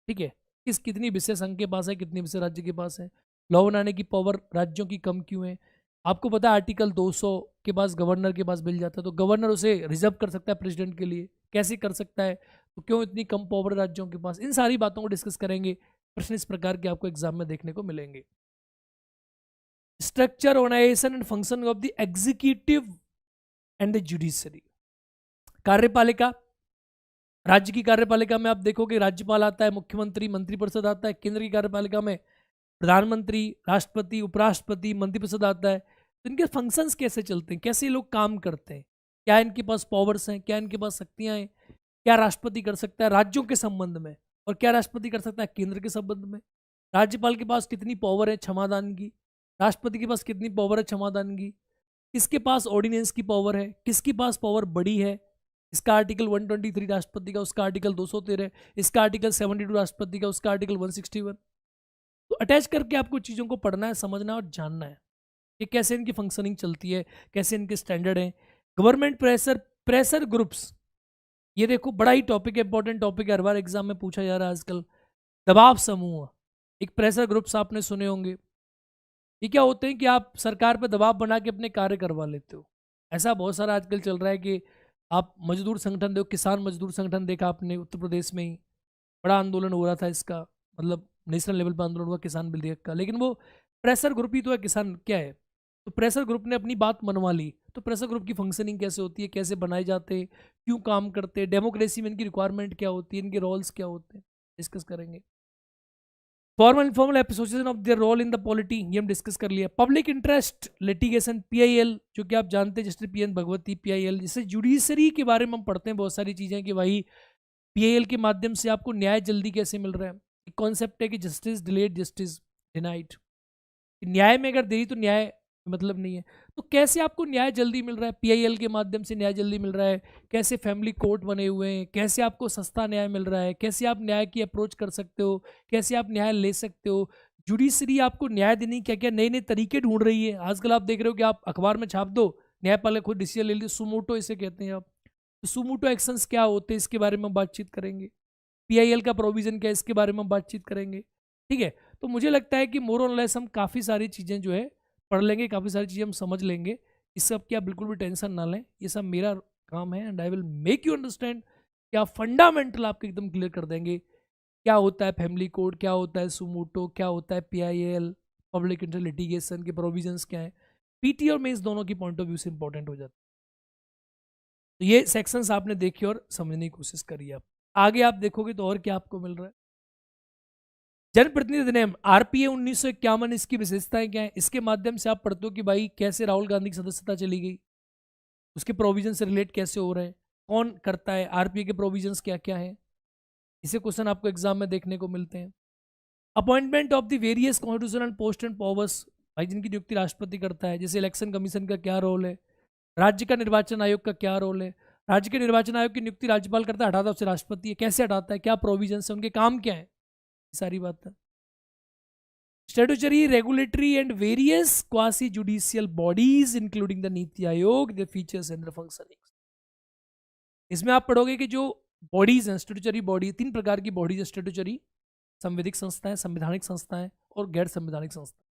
ठीक है, कितनी विषय संघ के पास है, कितनी विषय राज्य के पास है, लॉ बनाने की पावर राज्यों की कम क्यों है। आपको पता है आर्टिकल 200 के पास गवर्नर के पास मिल जाता है, तो गवर्नर उसे रिजर्व कर सकता है प्रेसिडेंट के लिए, कैसे कर सकता है, तो क्यों इतनी कम पावर राज्यों के पास, इन सारी बातों को डिस्कस करेंगे। प्रश्न इस प्रकार के आपको एग्जाम में देखने को मिलेंगे। Structure, organisation and function of the executive and the judiciary. कार्यपालिका, राज्य की कार्यपालिका में आप देखोगे राज्यपाल आता है, मुख्यमंत्री, मंत्रिपरिषद आता है। केंद्र की कार्यपालिका में प्रधानमंत्री, राष्ट्रपति, उपराष्ट्रपति, मंत्रिपरिषद आता है। तो इनके फंक्शंस कैसे चलते हैं, कैसे लोग काम करते हैं, क्या इनके पास पावर्स हैं, क्या इनके पास शक्तियां हैं, क्या राष्ट्रपति कर सकता है राज्यों के संबंध में, और क्या राष्ट्रपति कर सकता है केंद्र के संबंध में। राज्यपाल के पास कितनी पावर है क्षमादान की, राष्ट्रपति के पास कितनी पावर है क्षमादान की, किसके पास ऑर्डिनेंस की पावर है, किसके पास पावर बड़ी है। इसका आर्टिकल 123 राष्ट्रपति का, उसका आर्टिकल 213, इसका आर्टिकल 72 राष्ट्रपति का, उसका आर्टिकल 161। तो अटैच करके आपको चीज़ों को पढ़ना है, समझना और जानना है कि कैसे इनकी फंक्शनिंग चलती है, कैसे इनके स्टैंडर्ड हैं। गवर्नमेंट प्रेशर, प्रेशर ग्रुप्स, ये देखो बड़ा ही टॉपिक है, इंपॉर्टेंट टॉपिक है, हर बार एग्जाम में पूछा जा रहा है आजकल। दबाव समूह, एक प्रेशर ग्रुप्स आपने सुने होंगे। ये क्या होते हैं कि आप सरकार पर दबाव बना के अपने कार्य करवा लेते हो। ऐसा बहुत सारा आजकल चल रहा है कि आप मजदूर संगठन देखो, किसान मजदूर संगठन देखा आपने उत्तर प्रदेश में ही, बड़ा आंदोलन हो रहा था इसका, मतलब नेशनल लेवल पर आंदोलन हुआ किसान बिल का, लेकिन वो प्रेशर ग्रुप ही तो है। किसान क्या है, तो प्रेशर ग्रुप ने अपनी बात मनवा ली। तो प्रेशर ग्रुप की फंक्शनिंग कैसे होती है, कैसे बनाए जाते हैं, क्यों काम करते हैं, डेमोक्रेसी में इनकी रिक्वायरमेंट क्या होती है, इनके रोल्स क्या होते हैं, डिस्कस करेंगे। Formal informal association of their role in the polity, ये हम डिस्कस कर लिया। पब्लिक इंटरेस्ट लिटिगेशन, पीआईएल, जो कि आप जानते हैं जस्टिस पीएन भगवती, पीआईएल। जैसे जुडिशरी के बारे में हम पढ़ते हैं बहुत सारी चीज़ें कि भाई पीआईएल के माध्यम से आपको न्याय जल्दी कैसे मिल रहा है। एक कॉन्सेप्ट है कि जस्टिस डिलेड, जस्टिस डिनाइड, न्याय में अगर देरी तो न्याय मतलब नहीं है। तो कैसे आपको न्याय जल्दी मिल रहा है, पीआईएल के माध्यम से न्याय जल्दी मिल रहा है, कैसे फैमिली कोर्ट बने हुए हैं, कैसे आपको सस्ता न्याय मिल रहा है, कैसे आप न्याय की अप्रोच कर सकते हो, कैसे आप न्याय ले सकते हो। जुडिशरी आपको न्याय देने की क्या क्या नए नए तरीके ढूंढ रही है। आजकल आप देख रहे हो कि आप अखबार में छाप दो, न्यायपालिका खुद डिसीजन ले ली, सुमोटो इसे कहते हैं आप। तो सुमोटो एक्शंस क्या होते हैं, इसके बारे में बातचीत करेंगे। पीआईएल का प्रोविजन क्या है, इसके बारे में बातचीत करेंगे। ठीक है, तो मुझे लगता है कि मोर और लेस हम काफ़ी सारी चीज़ें जो है पढ़ लेंगे, काफ़ी सारी चीज़ें हम समझ लेंगे। इस सब की आप बिल्कुल भी टेंशन ना लें, ये सब मेरा काम है and I will make you understand. क्या फंडामेंटल आपके एकदम क्लियर कर देंगे, क्या होता है फैमिली कोड, क्या होता है सुमोटो, क्या होता है पीआईएल, पब्लिक इंटरेस्ट लिटिगेशन के प्रोविजंस क्या है। पीटी और मेंस दोनों की पॉइंट ऑफ व्यू से इंपॉर्टेंट हो जाता है। तो ये सेक्शंस आपने देखी और समझने की कोशिश करी। आप आगे आप देखोगे तो और क्या आपको मिल रहा है। जनप्रतिनिधि अधिनियम आरपीए 1951, इसकी विशेषताएं क्या है, इसके माध्यम से आप पढ़ते हो कि भाई कैसे राहुल गांधी की सदस्यता चली गई, उसके प्रोविजन से रिलेट कैसे हो रहे हैं, कौन करता है, आरपीए के प्रोविजंस क्या क्या है। इसे क्वेश्चन आपको एग्जाम में देखने को मिलते हैं। Appointment of the various constitutional post and powers, भाई जिनकी नियुक्ति राष्ट्रपति करता है। जैसे इलेक्शन कमीशन का क्या रोल है, राज्य का निर्वाचन आयोग का क्या रोल है। राज्य के निर्वाचन आयोग की नियुक्ति राज्यपाल करता है, हटाता है उससे राष्ट्रपति है, कैसे हटाता है, क्या प्रोविजन है, उनके काम क्या है, सारी बात है। Statutory, regulatory and various quasi-judicial bodies including the NITI Aayog, their features and their functioning। इसमें आप पढ़ोगे कि जो बॉडीज हैं, स्टेटूचरी बॉडी, तीन प्रकार की बॉडीज है स्टेटूचरी, संवैधानिक संस्थाएं, संवैधानिक संस्थाएं और गैर संवैधानिक संस्थाएं।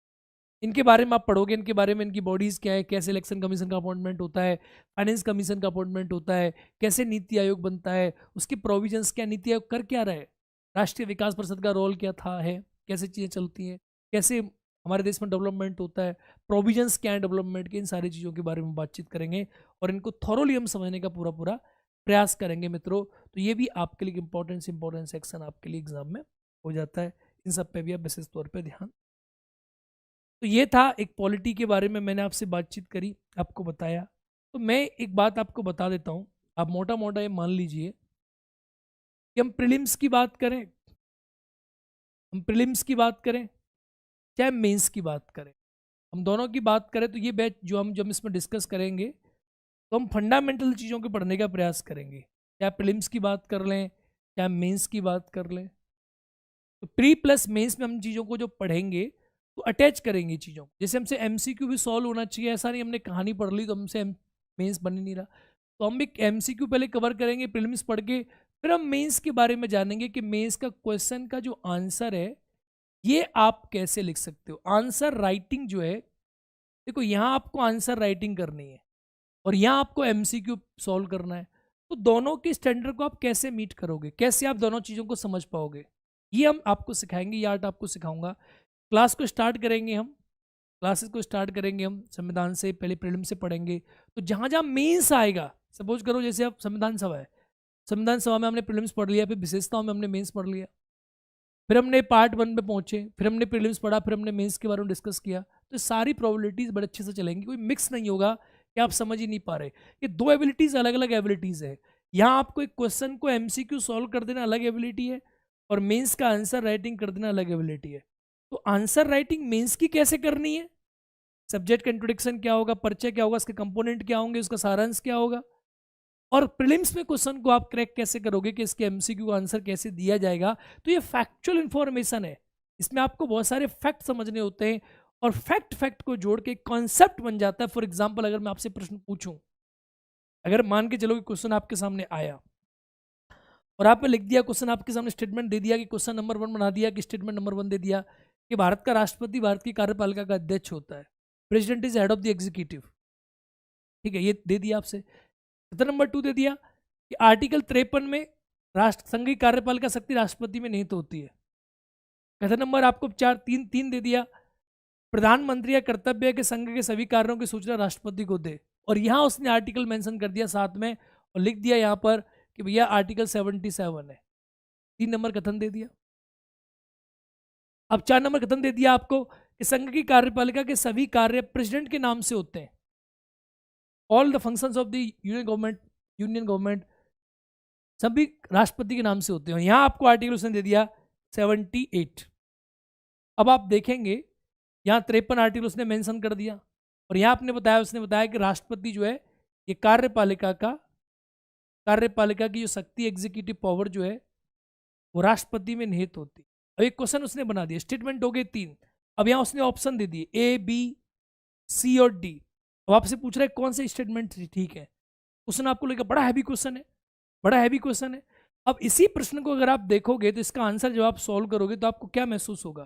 इनके बारे में आप पढ़ोगे, इनके बारे में, इनकी बॉडीज क्या है, कैसे इलेक्शन कमीशन का अपॉइंटमेंट होता है, फाइनेंस कमीशन का अपॉइंटमेंट होता है, कैसे नीति आयोग बनता है, उसके प्रोविजंस क्या, नीति आयोग कर क्या रहा है, राष्ट्रीय विकास परिषद का रोल क्या था है, कैसे चीज़ें चलती हैं, कैसे हमारे देश में डेवलपमेंट होता है, प्रोविजंस क्या है डेवलपमेंट के, इन सारी चीज़ों के बारे में बातचीत करेंगे और इनको थॉरोली हम समझने का पूरा पूरा प्रयास करेंगे मित्रों। तो ये भी आपके लिए इंपॉर्टेंट सेक्शन आपके लिए एग्जाम में हो जाता है। इन सब पे भी आप विशेष तौर पे ध्यान तो ये था एक पॉलिटी के बारे में मैंने आपसे बातचीत करी, आपको बताया। तो मैं एक बात आपको बता देता हूँ, आप मोटा मोटा ये मान लीजिए कि हम प्रीलिम्स की बात करें, हम प्रीलिम्स की बात करें चाहे मेंस की बात करें, हम दोनों की बात करें, तो ये बैच जो हम इसमें डिस्कस करेंगे, तो हम फंडामेंटल चीज़ों को पढ़ने का प्रयास करेंगे, चाहे प्रीलिम्स की बात कर लें चाहे मेंस की बात कर लें। तो प्री प्लस मेंस में हम चीज़ों को जो पढ़ेंगे तो अटैच करेंगे चीज़ों को, जैसे हमसे एमसीक्यू भी सॉल्व होना चाहिए, ऐसा नहीं हमने कहानी पढ़ ली तो हमसे मेंस बन ही नहीं रहा। तो हम एक एमसीक्यू पहले कवर करेंगे प्रीलिम्स पढ़ के, फिर हम मेंस के बारे में जानेंगे कि मेंस का क्वेश्चन का जो आंसर है ये आप कैसे लिख सकते हो। आंसर राइटिंग जो है, देखो यहाँ आपको आंसर राइटिंग करनी है और यहाँ आपको एमसीक्यू सॉल्व करना है, तो दोनों के स्टैंडर्ड को आप कैसे मीट करोगे, कैसे आप दोनों चीज़ों को समझ पाओगे, ये हम आपको सिखाएंगे, ये आर्ट आपको सिखाऊंगा। क्लास को स्टार्ट करेंगे हम, क्लासेस को स्टार्ट करेंगे हम संविधान से, पहले प्रीलिम से पढ़ेंगे। तो जहाँ जहाँ मेंस आएगा, सपोज करो जैसे अब संविधान सभा है, संविधान सभा में हमने प्रीलिम्स पढ़ लिया, फिर विशेषताओं में हमने मेंस पढ़ लिया, फिर हमने पार्ट 1 में पहुंचे, फिर हमने प्रीलिम्स पढ़ा, फिर हमने मेंस के बारे में डिस्कस किया। तो सारी प्रोबेबिलिटीज़ बड़े अच्छे से चलेंगी, कोई मिक्स नहीं होगा कि आप समझ ही नहीं पा रहे। ये दो एबिलिटीज़ अलग अलग एबिलिटीज़ है। यहाँ आपको एक क्वेश्चन को एमसीक्यू सॉल्व कर देना अलग एबिलिटी है और मेंस का आंसर राइटिंग कर देना अलग एबिलिटी है। तो आंसर राइटिंग मेंस की कैसे करनी है, सब्जेक्ट का इंट्रोडक्शन क्या होगा, परिचय क्या होगा, उसके कंपोनेंट क्या होंगे, उसका सारांश क्या होगा, और प्रीलिम्स में क्वेश्चन को आप क्रैक कैसे करोगे कि इसके एमसीक्यू का आंसर कैसे दिया जाएगा। तो ये फैक्चुअल इंफॉर्मेशन है, इसमें आपको बहुत सारे फैक्ट समझने होते हैं और फैक्ट को जोड़ के कॉन्सेप्ट बन जाता है। फॉर एग्जाम्पल, अगर मैं आपसे प्रश्न पूछूं, अगर मान के चलो कि क्वेश्चन आपके सामने आया और आपने लिख दिया, क्वेश्चन आपके सामने स्टेटमेंट दे दिया कि क्वेश्चन नंबर 1 बना दिया कि स्टेटमेंट नंबर 1 दे दिया कि भारत का राष्ट्रपति भारत की कार्यपालिका का अध्यक्ष होता है, president is head of the executive, ठीक है, ये दे दिया आपसे। कथन नंबर 2 दे दिया कि आर्टिकल 53 में राष्ट्र संघ की कार्यपालिका शक्ति राष्ट्रपति में निहित होती है। कथन नंबर आपको 4 3 दे दिया, प्रधानमंत्री या कर्तव्य के संघ के सभी कार्यों की सूचना राष्ट्रपति को दे, और यहां उसने आर्टिकल मेंशन कर दिया साथ में और लिख दिया यहां पर कि भैया आर्टिकल 77 है। 3 नंबर कथन दे दिया। अब 4 नंबर कथन दे दिया आपको कि संघ की कार्यपालिका के सभी कार्य प्रेसिडेंट के नाम से होते हैं, all the functions of the union government सभी राष्ट्रपति के नाम से होते हैं। यहां आपको आर्टिकल उसने दे दिया 78। अब आप देखेंगे यहाँ 53 आर्टिकल उसने मेंशन कर दिया और यहाँ उसने बताया कि राष्ट्रपति जो है ये कार्यपालिका की जो शक्ति, एग्जीक्यूटिव पावर जो है वो राष्ट्रपति में निहित होती है। अब एक क्वेश्चन उसने बना दिया, स्टेटमेंट हो गए 3। अब यहाँ उसने ऑप्शन दे दिए ए, बी, सी और डी। अब आपसे पूछ रहा है कौन सा स्टेटमेंट ठीक है। क्वेश्चन आपको लगेगा बड़ा हैवी क्वेश्चन है, बड़ा हैवी क्वेश्चन है। अब इसी प्रश्न को अगर आप देखोगे तो इसका आंसर जब आप सॉल्व करोगे तो आपको क्या महसूस होगा,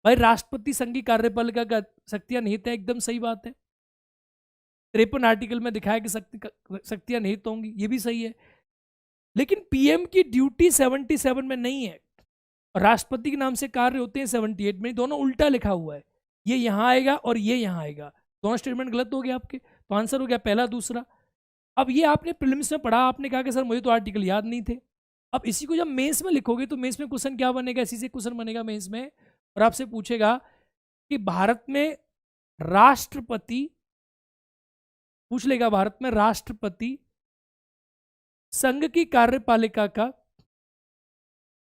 भाई राष्ट्रपति संघ की कार्यपालिका का शक्तियां निहित है, एकदम सही बात है। 53 आर्टिकल में दिखाया कि शक्तियां निहित होंगी, ये भी सही है। लेकिन पीएम की ड्यूटी 77 में नहीं है और राष्ट्रपति के नाम से कार्य होते हैं 78 में, दोनों उल्टा लिखा हुआ है, ये यहां आएगा और ये यहां आएगा, दोनों स्टेटमेंट गलत हो गए आपके। तो आंसर हो गया पहला दूसरा। अब ये आपने प्रीलिम्स में पढ़ा, आपने कहा कि सर मुझे तो आर्टिकल याद नहीं थे। अब इसी को जब मेंस में लिखोगे तो मेंस में क्वेश्चन क्या बनेगा, इसी से क्वेश्चन बनेगा मेंस में, और आपसे पूछेगा कि भारत में राष्ट्रपति, पूछ लेगा भारत में राष्ट्रपति संघ की कार्यपालिका का,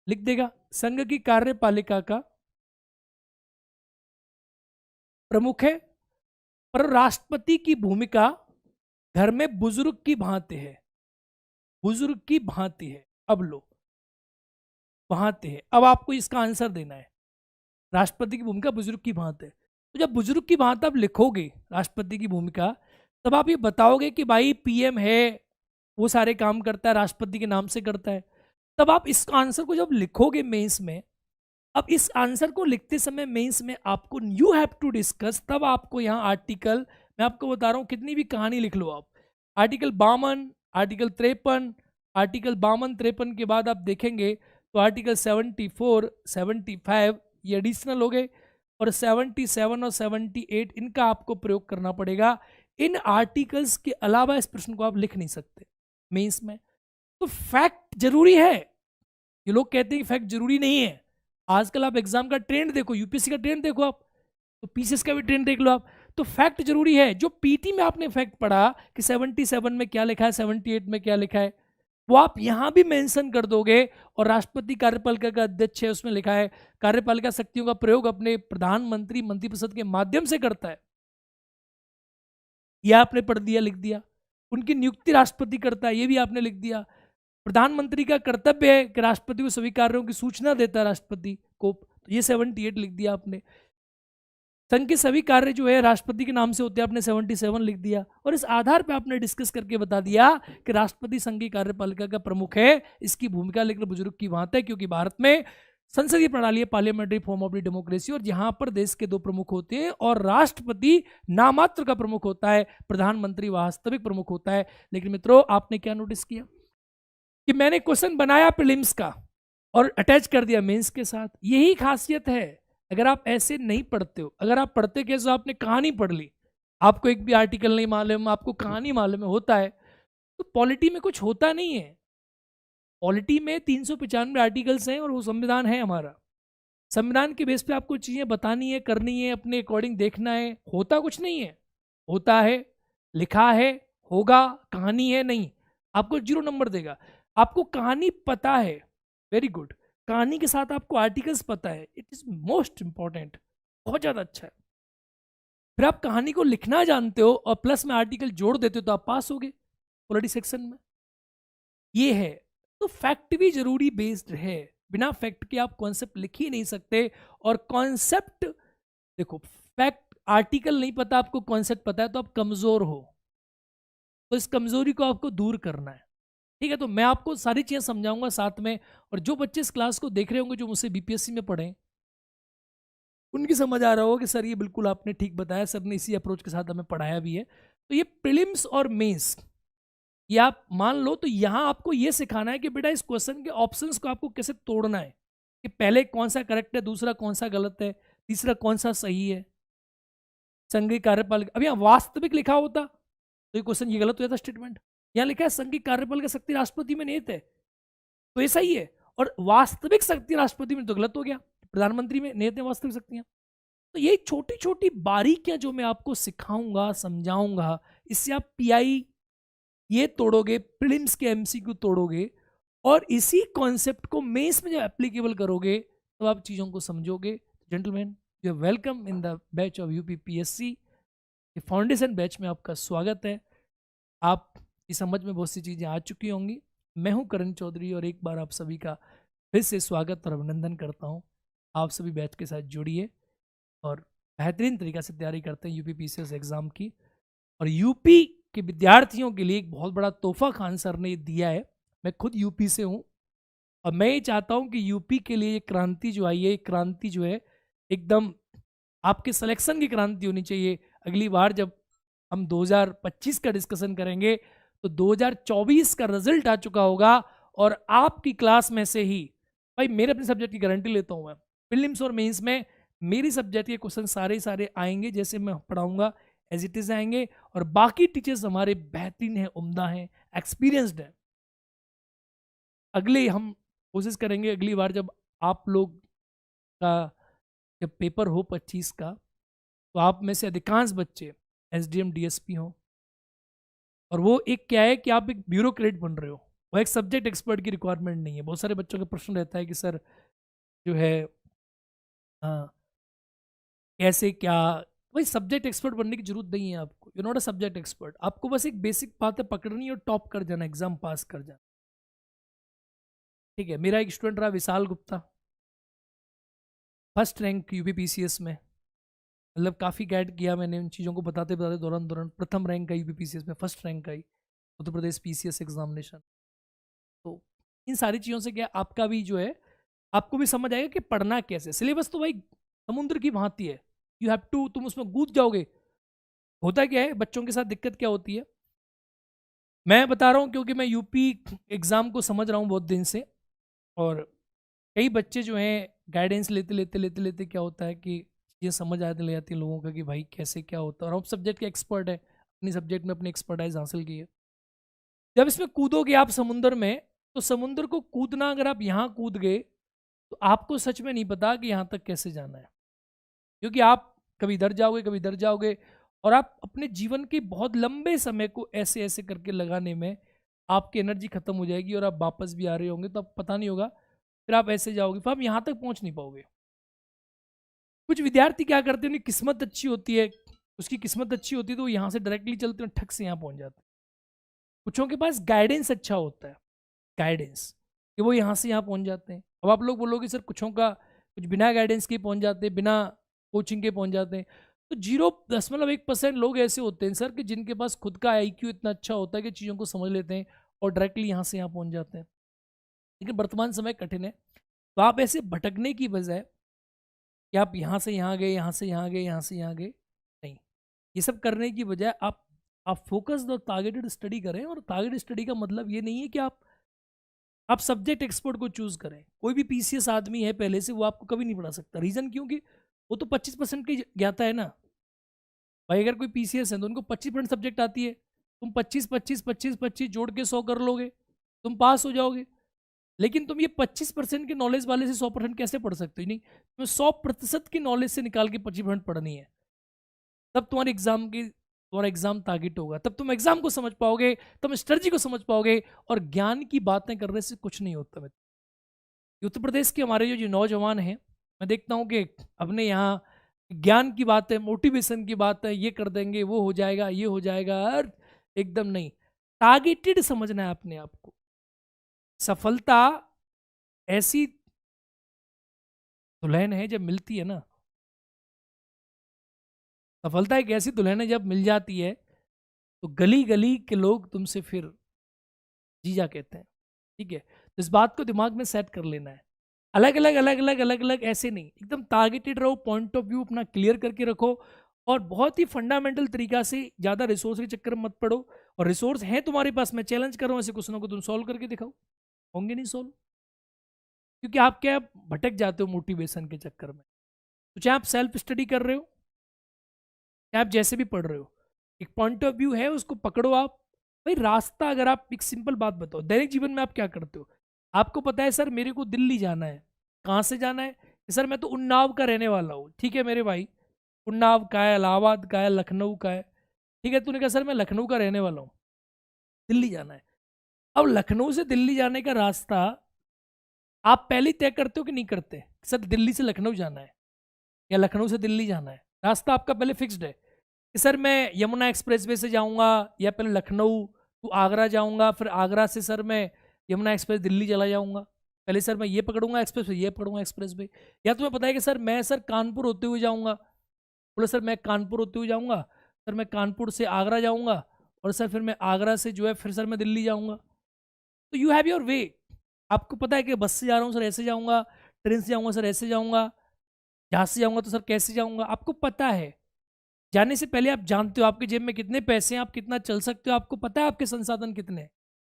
लिख देगा संघ की कार्यपालिका का प्रमुख है, पर राष्ट्रपति की भूमिका घर में बुजुर्ग की भांति है, बुजुर्ग की भांति है। अब लो भांति है, अब आपको इसका आंसर देना है। राष्ट्रपति की भूमिका बुजुर्ग की भांति है, तो जब बुजुर्ग की भांति आप लिखोगे राष्ट्रपति की भूमिका, तब आप ये बताओगे कि भाई पीएम है, वो सारे काम करता है, राष्ट्रपति के नाम से करता है। तब आप इस आंसर को जब लिखोगे मेंस में, अब इस आंसर को लिखते समय मेंस में आपको यू हैव टू डिस्कस, तब आपको यहाँ आर्टिकल, मैं आपको बता रहा हूँ कितनी भी कहानी लिख लो आप, आर्टिकल 52, आर्टिकल 53, आर्टिकल 52 53 के बाद आप देखेंगे तो आर्टिकल 74 75 ये एडिशनल हो गए, और 77 और 78 इनका आपको प्रयोग करना पड़ेगा। इन आर्टिकल्स के अलावा इस प्रश्न को आप लिख नहीं सकते मेंस में। तो फैक्ट जरूरी है, ये लोग कहते हैं कि फैक्ट जरूरी नहीं है। आजकल आप एग्जाम का ट्रेंड देखो, यूपीएससी का ट्रेंड देखो आप, तो पीसीएस का भी ट्रेंड देख लो आप। तो फैक्ट जरूरी है। जो पीटी में आपने फैक्ट पढ़ा कि 77 में क्या लिखा है, 78 में क्या लिखा है, वो आप यहां भी मेंशन कर दोगे। और राष्ट्रपति कार्यपालिका का अध्यक्ष है, उसमें लिखा है कार्यपालिका शक्तियों का प्रयोग अपने प्रधानमंत्री मंत्रिपरिषद के माध्यम से करता है, यह आपने पढ़ दिया, लिख दिया। उनकी नियुक्ति राष्ट्रपति करता है, ये भी आपने लिख दिया। प्रधानमंत्री का कर्तव्य है कि राष्ट्रपति को सभी कार्यों की सूचना देता है राष्ट्रपति को, तो ये 78 लिख दिया आपने। संघ के सभी कार्य जो है राष्ट्रपति के नाम से होते हैं, आपने 77 लिख दिया। और इस आधार पे आपने डिस्कस करके बता दिया कि राष्ट्रपति संघ की कार्यपालिका का प्रमुख है, इसकी भूमिका लेकर बुजुर्ग की बात है, क्योंकि भारत में संसदीय प्रणाली है, parliamentary form of the democracy, और जहां पर देश के 2 प्रमुख होते हैं और राष्ट्रपति नामात्र का प्रमुख होता है, प्रधानमंत्री वास्तविक प्रमुख होता है। लेकिन मित्रों, आपने क्या नोटिस किया कि मैंने क्वेश्चन बनाया प्रीलिम्स का और अटैच कर दिया मेंस के साथ। यही खासियत है। अगर आप ऐसे नहीं पढ़ते हो, अगर आप पढ़ते कैसे, आपने कहानी पढ़ ली, आपको एक भी आर्टिकल नहीं मालूम, आपको कहानी मालूम है, होता है, तो पॉलिटी में कुछ होता नहीं है। पॉलिटी में 395 आर्टिकल्स हैं और वो संविधान है हमारा। संविधान के बेस पे आपको चीज़ें बतानी है, करनी है, अपने अकॉर्डिंग देखना है। होता कुछ नहीं है, होता है, लिखा है, होगा, कहानी है नहीं, आपको 0 नंबर देगा। आपको कहानी पता है, वेरी गुड। कहानी के साथ आपको आर्टिकल्स पता है, इट इज मोस्ट इंपॉर्टेंट, बहुत ज़्यादा अच्छा है। फिर आप कहानी को लिखना जानते हो और प्लस में आर्टिकल जोड़ देते हो तो आप पास हो गए पॉलिटी सेक्शन में। ये है। तो फैक्ट भी जरूरी बेस्ड है, बिना फैक्ट के आप कॉन्सेप्ट लिख ही नहीं सकते। और कॉन्सेप्ट देखो, फैक्ट आर्टिकल नहीं पता, आपको कॉन्सेप्ट पता है तो आप कमजोर हो, तो इस कमजोरी को आपको दूर करना है। ठीक है, तो मैं आपको सारी चीजें समझाऊंगा साथ में। और जो बच्चे इस क्लास को देख रहे होंगे, जो मुझसे बीपीएससी में पढ़े, उनकी समझ आ रहा होगा कि सर ये बिल्कुल आपने ठीक बताया, सर ने इसी अप्रोच के साथ हमें पढ़ाया भी है। तो ये प्रीलिम्स और मेंस, ये आप मान लो, तो यहां आपको ये सिखाना है कि बेटा इस क्वेश्चन के ऑप्शंस को आपको कैसे तोड़ना है, कि पहले कौन सा करेक्ट है, दूसरा कौन सा गलत है, तीसरा कौन सा सही है। संघीय कार्यपालिका, अब यहाँ वास्तविक लिखा होता तो ये क्वेश्चन ये गलत हो जाता स्टेटमेंट। यहाँ लिखा है संघीय कार्यपालिका शक्ति राष्ट्रपति में निहित है, तो ये सही है। और वास्तविक शक्ति राष्ट्रपति में तो गलत हो गया, प्रधानमंत्री में निहित है वास्तविक शक्तियां। तो ये छोटी छोटी बारीकियां जो मैं आपको सिखाऊंगा, समझाऊंगा, इससे आप पीआई ये तोड़ोगे, प्रीलिम्स के एमसीक्यू तोड़ोगे, और इसी कॉन्सेप्ट को मेंस में जब एप्लीकेबल करोगे तो आप चीज़ों को समझोगे। Gentleman, you are welcome in the batch of UPPSC. Foundation batch में आपका स्वागत है। आपकी समझ में बहुत सी चीज़ें आ चुकी होंगी। मैं हूं करण चौधरी और एक बार आप सभी का फिर से स्वागत और अभिनंदन करता हूं। आप सभी बैच के साथ जुड़िए और बेहतरीन तरीक़ा से तैयारी करते हैं यूपीपीसीएस एग्ज़ाम की। और यूपी के विद्यार्थियों के लिए एक बहुत बड़ा तोहफा खान सर ने दिया है। मैं खुद यूपी से हूँ और मैं ये चाहता हूँ कि यूपी के लिए क्रांति जो आई है, क्रांति जो है एकदम आपके सिलेक्शन की क्रांति होनी चाहिए। अगली बार जब हम 2025 का डिस्कशन करेंगे तो 2024 का रिजल्ट आ चुका होगा और आपकी क्लास में से ही, भाई मेरे अपने सब्जेक्ट की गारंटी लेता हूँ मैं, प्रीलिम्स और मेंस में मेरी सब्जेक्ट के क्वेश्चन सारे आएंगे, जैसे मैं पढ़ाऊंगा एज इट इज आएंगे। और बाकी टीचर्स हमारे बेहतरीन हैं, उम्दा हैं, एक्सपीरियंसड हैं। अगले हम कोशिश करेंगे अगली बार जब आप लोग का जब पेपर हो 25 का, तो आप में से अधिकांश बच्चे एसडीएम डीएसपी हों। और वो एक क्या है कि आप एक ब्यूरोक्रेट बन रहे हो, वो एक सब्जेक्ट एक्सपर्ट की रिक्वायरमेंट नहीं है। बहुत सारे बच्चों का प्रश्न रहता है कि सर जो है कैसे क्या, भाई सब्जेक्ट एक्सपर्ट बनने की जरूरत नहीं है आपको। You not a subject expert, आपको बस एक बेसिक बातें पकड़नी और टॉप कर जाना, एग्जाम पास कर जाना। ठीक है, मेरा एक स्टूडेंट रहा Vishal Gupta, first rank UPPCS में, मतलब काफ़ी गाइड किया मैंने उन चीज़ों को बताते बताते दौरान प्रथम रैंक का यूपीपीसीएस में, फर्स्ट रैंक आई उत्तर प्रदेश पीसीएस एग्जामिनेशन। तो इन सारी चीज़ों से क्या आपका भी जो है, आपको भी समझ आएगा कि पढ़ना कैसे। सिलेबस तो भाई समुद्र की भांति है, यू हैव टू, तुम उसमें कूद जाओगे। होता क्या है बच्चों के साथ दिक्कत क्या होती है, मैं बता रहा हूँ क्योंकि मैं यूपी एग्ज़ाम को समझ रहा हूँ बहुत दिन से। और कई बच्चे जो हैं गाइडेंस लेते क्या होता है कि ये समझ आने लग जाती है लोगों का कि भाई कैसे क्या होता है। और हम सब्जेक्ट के एक्सपर्ट है, अपनी सब्जेक्ट में अपनी एक्सपर्टाइज हासिल की है। जब इसमें कूदोगे आप समुंदर में, तो समुंदर को कूदना, अगर आप यहाँ कूद गए तो आपको सच में नहीं पता कि यहाँ तक कैसे जाना है, क्योंकि आप कभी इधर जाओगे, कभी इधर जाओगे, और आप अपने जीवन के बहुत लंबे समय को ऐसे ऐसे करके लगाने में आपकी एनर्जी खत्म हो जाएगी और आप वापस भी आ रहे होंगे तो आपको पता नहीं होगा, फिर आप ऐसे जाओगे, फिर आप यहाँ तक पहुँच नहीं पाओगे। कुछ विद्यार्थी क्या करते हैं, उनकी किस्मत अच्छी होती है, उसकी किस्मत अच्छी होती है तो वो यहाँ से डायरेक्टली चलते हैं, ठक से यहाँ पहुँच जाते हैं। कुछों के पास गाइडेंस अच्छा होता है, गाइडेंस, कि वो यहाँ से यहाँ पहुँच जाते हैं। अब आप लोग बोलोगे सर कुछों का कुछ बिना गाइडेंस के पहुँच जाते हैं, बिना कोचिंग के पहुँच जाते हैं, तो 0.1% लोग ऐसे होते हैं सर कि जिनके पास खुद का IQ इतना अच्छा होता है कि चीज़ों को समझ लेते हैं और डायरेक्टली यहाँ से यहाँ पहुँच जाते हैं। लेकिन वर्तमान समय कठिन है, तो आप ऐसे भटकने की बजाय कि आप यहाँ से यहाँ गए, यहाँ से यहाँ गए, यहाँ से यहाँ गए, नहीं, ये सब करने की बजाय आप फोकस्ड और टारगेटेड स्टडी करें। और टारगेटेड स्टडी का मतलब ये नहीं है कि आप सब्जेक्ट एक्सपर्ट को चूज करें। कोई भी PCS आदमी है पहले से, वो आपको कभी नहीं पढ़ा सकता। रीजन क्योंकि वो तो 25% की ज्ञाता है ना भाई। अगर कोई PCS है तो उनको 25% सब्जेक्ट आती है, तुम 25 जोड़ के 100 कर लोगे, तुम पास हो जाओगे। लेकिन तुम ये 25% के नॉलेज वाले से 100% कैसे पढ़ सकते हो? नहीं, तुम्हें 100% की नॉलेज से निकाल के 25% पढ़नी है, तब तुम्हारा एग्जाम टारगेट होगा, तब तुम एग्जाम को समझ पाओगे, तुम स्ट्रेटजी को समझ पाओगे। और ज्ञान की बातें करने से कुछ नहीं होता। उत्तर प्रदेश के हमारे जो नौजवान हैं, मैं देखता हूँ कि अपने यहाँ ज्ञान की बात है, मोटिवेशन की बात है, ये कर देंगे, वो हो जाएगा, ये हो जाएगा, एकदम नहीं। टारगेटेड समझना है अपने आप को। सफलता ऐसी दुल्हन है जब मिलती है ना, सफलता एक ऐसी दुल्हन है जब मिल जाती है तो गली गली के लोग तुमसे फिर जीजा कहते हैं। ठीक है, तो इस बात को दिमाग में सेट कर लेना है। अलग अलग ऐसे नहीं, एकदम टारगेटेड रहो, पॉइंट ऑफ व्यू अपना क्लियर करके रखो, और बहुत ही फंडामेंटल तरीका से। ज़्यादा रिसोर्स के चक्कर में मत पड़ो, और रिसोर्स है तुम्हारे पास, मैं चैलेंज कर रहा हूँ ऐसे क्वेश्चनों को तुम सॉल्व करके दिखाओ, होंगे नहीं सॉल्व, क्योंकि आप क्या भटक जाते हो मोटिवेशन के चक्कर में। तो चाहे आप सेल्फ स्टडी कर रहे हो, चाहे आप जैसे भी पढ़ रहे हो, एक पॉइंट ऑफ व्यू है, उसको पकड़ो आप। भाई रास्ता, अगर आप एक सिंपल बात बताओ, दैनिक जीवन में आप क्या करते हो? आपको पता है सर मेरे को दिल्ली जाना है, कहाँ से जाना है? सर मैं तो उन्नाव का रहने वाला हूँ। ठीक है मेरे भाई, उन्नाव का है, इलाहाबाद का है, लखनऊ का है। ठीक है, तूने कहा सर मैं लखनऊ का रहने वाला हूँ, दिल्ली जाना है। अब लखनऊ से दिल्ली जाने का रास्ता आप पहले ही तय करते हो कि नहीं करते? सर दिल्ली से लखनऊ जाना है या लखनऊ से दिल्ली जाना है, रास्ता आपका पहले फिक्स्ड है कि सर मैं यमुना एक्सप्रेसवे से जाऊंगा, या पहले लखनऊ टू आगरा जाऊंगा, फिर आगरा से सर मैं यमुना एक्सप्रेस दिल्ली चला जाऊंगा। पहले सर मैं ये पकड़ूंगा एक्सप्रेस वे, ये पकड़ूंगा एक्सप्रेस वे। या तुम्हें पता है कि सर मैं सर कानपुर होते हुए जाऊंगा, बोले सर मैं कानपुर होते हुए जाऊंगा, सर मैं कानपुर से आगरा जाऊंगा, और सर फिर मैं आगरा से जो है फिर सर मैं दिल्ली जाऊंगा। तो यू हैव योर वे। आपको पता है कि बस से जा रहा हूँ सर ऐसे जाऊंगा, ट्रेन से जाऊंगा सर ऐसे जाऊंगा, जहाज से जाऊंगा तो सर कैसे जाऊंगा, आपको पता है। जाने से पहले आप जानते हो आपके जेब में कितने पैसे हैं, आप कितना चल सकते हो, आपको पता है आपके संसाधन कितने हैं,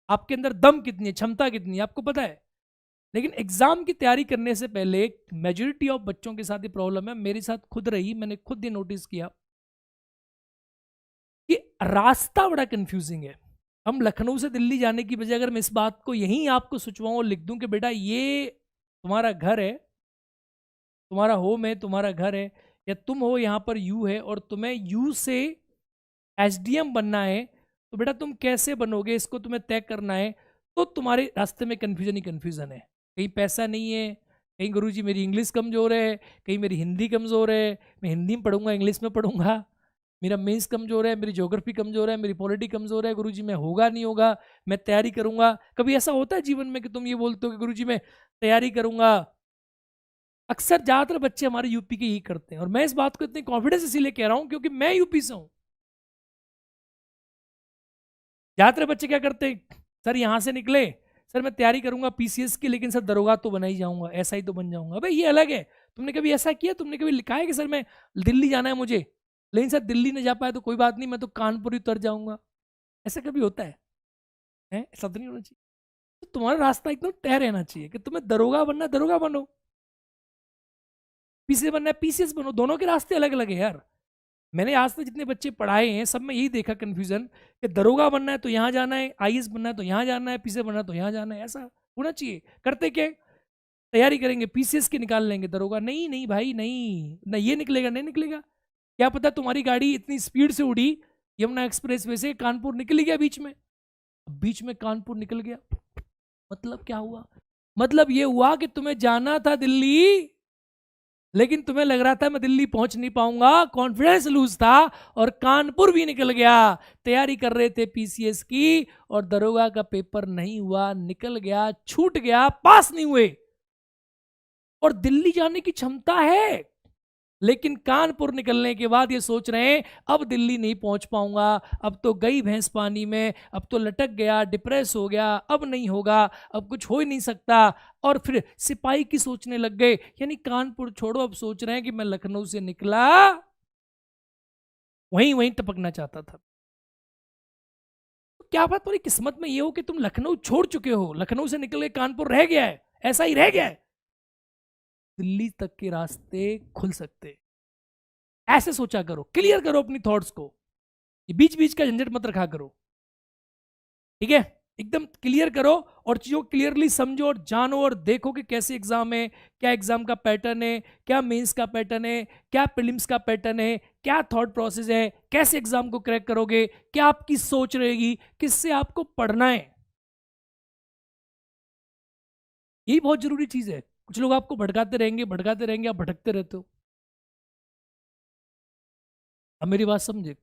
आपके अंदर दम कितनी है, क्षमता कितनी है, आपको पता है। लेकिन एग्जाम की तैयारी करने से पहले मेजोरिटी ऑफ बच्चों के साथ ये प्रॉब्लम है, मेरे साथ खुद रही, मैंने खुद ये नोटिस किया कि रास्ता बड़ा कंफ्यूजिंग है। हम लखनऊ से दिल्ली जाने की बजाय अगर मैं इस बात को यहीं आपको सोचवाऊं और लिख दूं कि बेटा ये तुम्हारा घर है, तुम्हारा होम है, तुम्हारा घर है, या तुम हो यहाँ पर यू है और तुम्हें यू से SDM बनना है, तो बेटा तुम कैसे बनोगे इसको तुम्हें तय करना है। तो तुम्हारे रास्ते में कन्फ्यूजन ही कन्फ्यूजन है। कहीं पैसा नहीं है, कहीं गुरुजी मेरी इंग्लिश कमज़ोर है, कहीं मेरी हिंदी कमज़ोर है, मैं हिंदी में पढ़ूंगा इंग्लिश में पढ़ूंगा, मेरा मेंस कमज़ोर है, मेरी ज्योग्राफी कमज़ोर है, मेरी पॉलिटी कमज़ोर है, गुरुजी मैं होगा नहीं होगा, मैं तैयारी करूंगा। कभी ऐसा होता है जीवन में कि तुम ये बोलते हो कि गुरुजी मैं तैयारी करूंगा? अक्सर ज़्यादातर बच्चे हमारे यूपी के यही करते हैं, और मैं इस बात को इतनी कॉन्फिडेंस इसीलिए कह रहा हूं क्योंकि मैं यूपी से हूं। ज़्यादातर बच्चे क्या करते हैं, सर यहाँ से निकले, सर मैं तैयारी करूंगा PCS की, लेकिन सर दरोगा तो बना ही जाऊंगा, ऐसा ही तो बन जाऊंगा। भाई ये अलग है। तुमने कभी ऐसा किया, तुमने कभी लिखा है कि सर मैं दिल्ली जाना है मुझे, लेकिन सर दिल्ली नहीं जा पाया तो कोई बात नहीं, मैं तो कानपुर ही उतर जाऊंगा? ऐसा कभी होता है? ऐसा तो नहीं होना चाहिए। तो तुम्हारा रास्ता एकदम तय रहना चाहिए कि तुम्हें दरोगा बनना, दरोगा बनो, PCS बनना है PCS बनो। दोनों के रास्ते अलग अलग है यार। मैंने आज तक जितने बच्चे पढ़ाए हैं सब में यही देखा कन्फ्यूजन कि दरोगा बनना है तो यहाँ जाना है, IAS बनना है तो यहाँ जाना है, PCS बनना है तो यहाँ जाना है। ऐसा होना चाहिए। करते क्या, तैयारी करेंगे PCS की निकाल लेंगे, दरोगा नहीं, नहीं भाई नहीं, ना ये निकलेगा नहीं निकलेगा। क्या पता तुम्हारी गाड़ी इतनी स्पीड से उड़ी यमुना एक्सप्रेस वे से, कानपुर निकल गया बीच में। बीच में कानपुर निकल गया, मतलब क्या हुआ? मतलब ये हुआ कि तुम्हें जाना था दिल्ली, लेकिन तुम्हें लग रहा था मैं दिल्ली पहुंच नहीं पाऊंगा, कॉन्फिडेंस लूज था, और कानपुर भी निकल गया। तैयारी कर रहे थे पीसीएस की, और दरोगा का पेपर नहीं हुआ, निकल गया, छूट गया, पास नहीं हुए। और दिल्ली जाने की क्षमता है, लेकिन कानपुर निकलने के बाद ये सोच रहे हैं अब दिल्ली नहीं पहुंच पाऊंगा, अब तो गई भैंस पानी में, अब तो लटक गया, डिप्रेस हो गया, अब नहीं होगा, अब कुछ हो ही नहीं सकता। और फिर सिपाही की सोचने लग गए, यानी कानपुर छोड़ो, अब सोच रहे हैं कि मैं लखनऊ से निकला वहीं वहीं टपकना चाहता था। तो क्या बात, तुम्हारी किस्मत में ये हो कि तुम लखनऊ छोड़ चुके हो, लखनऊ से निकल के कानपुर रह गया है, ऐसा ही रह गया है। दिल्ली तक के रास्ते खुल सकते, ऐसे सोचा करो, क्लियर करो अपनी थॉट्स को, ये बीच बीच का झंझट मत रखा करो, ठीक है? एकदम क्लियर करो, और चीजों को क्लियरली समझो और जानो, और देखो कि कैसे एग्जाम है, क्या एग्जाम का पैटर्न है, क्या मेंस का पैटर्न है, क्या प्रीलिम्स का पैटर्न है, क्या थॉट प्रोसेस है, कैसे एग्जाम को क्रैक करोगे, क्या आपकी सोच रहेगी, किससे आपको पढ़ना है। यही बहुत जरूरी चीज है। कुछ लोग आपको भटकाते रहेंगे, भटकाते रहेंगे, आप भटकते रहते हो। अब मेरी बात समझे,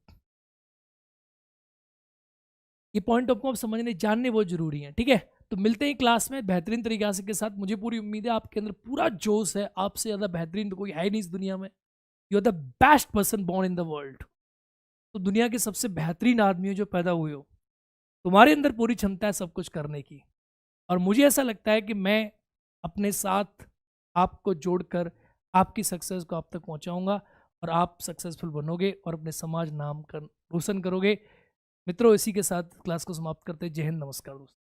ये पॉइंट ऑफ को आप समझने जानने बहुत जरूरी है, ठीक है? तो मिलते हैं क्लास में बेहतरीन तरीके से के साथ। मुझे पूरी उम्मीद है आपके अंदर पूरा जोश है, आपसे ज़्यादा बेहतरीन तो कोई है नहीं इस दुनिया में। You are the best person born in the world. तो दुनिया के सबसे बेहतरीन आदमी हो जो पैदा हुए हो, तुम्हारे अंदर पूरी क्षमता है सब कुछ करने की। और मुझे ऐसा लगता है कि मैं अपने साथ आपको जोड़कर आपकी सक्सेस को आप तक पहुंचाऊंगा, और आप सक्सेसफुल बनोगे और अपने समाज नाम कर रोशन करोगे। मित्रों, इसी के साथ क्लास को समाप्त करते हैं। जय हिंद, नमस्कार दोस्तों।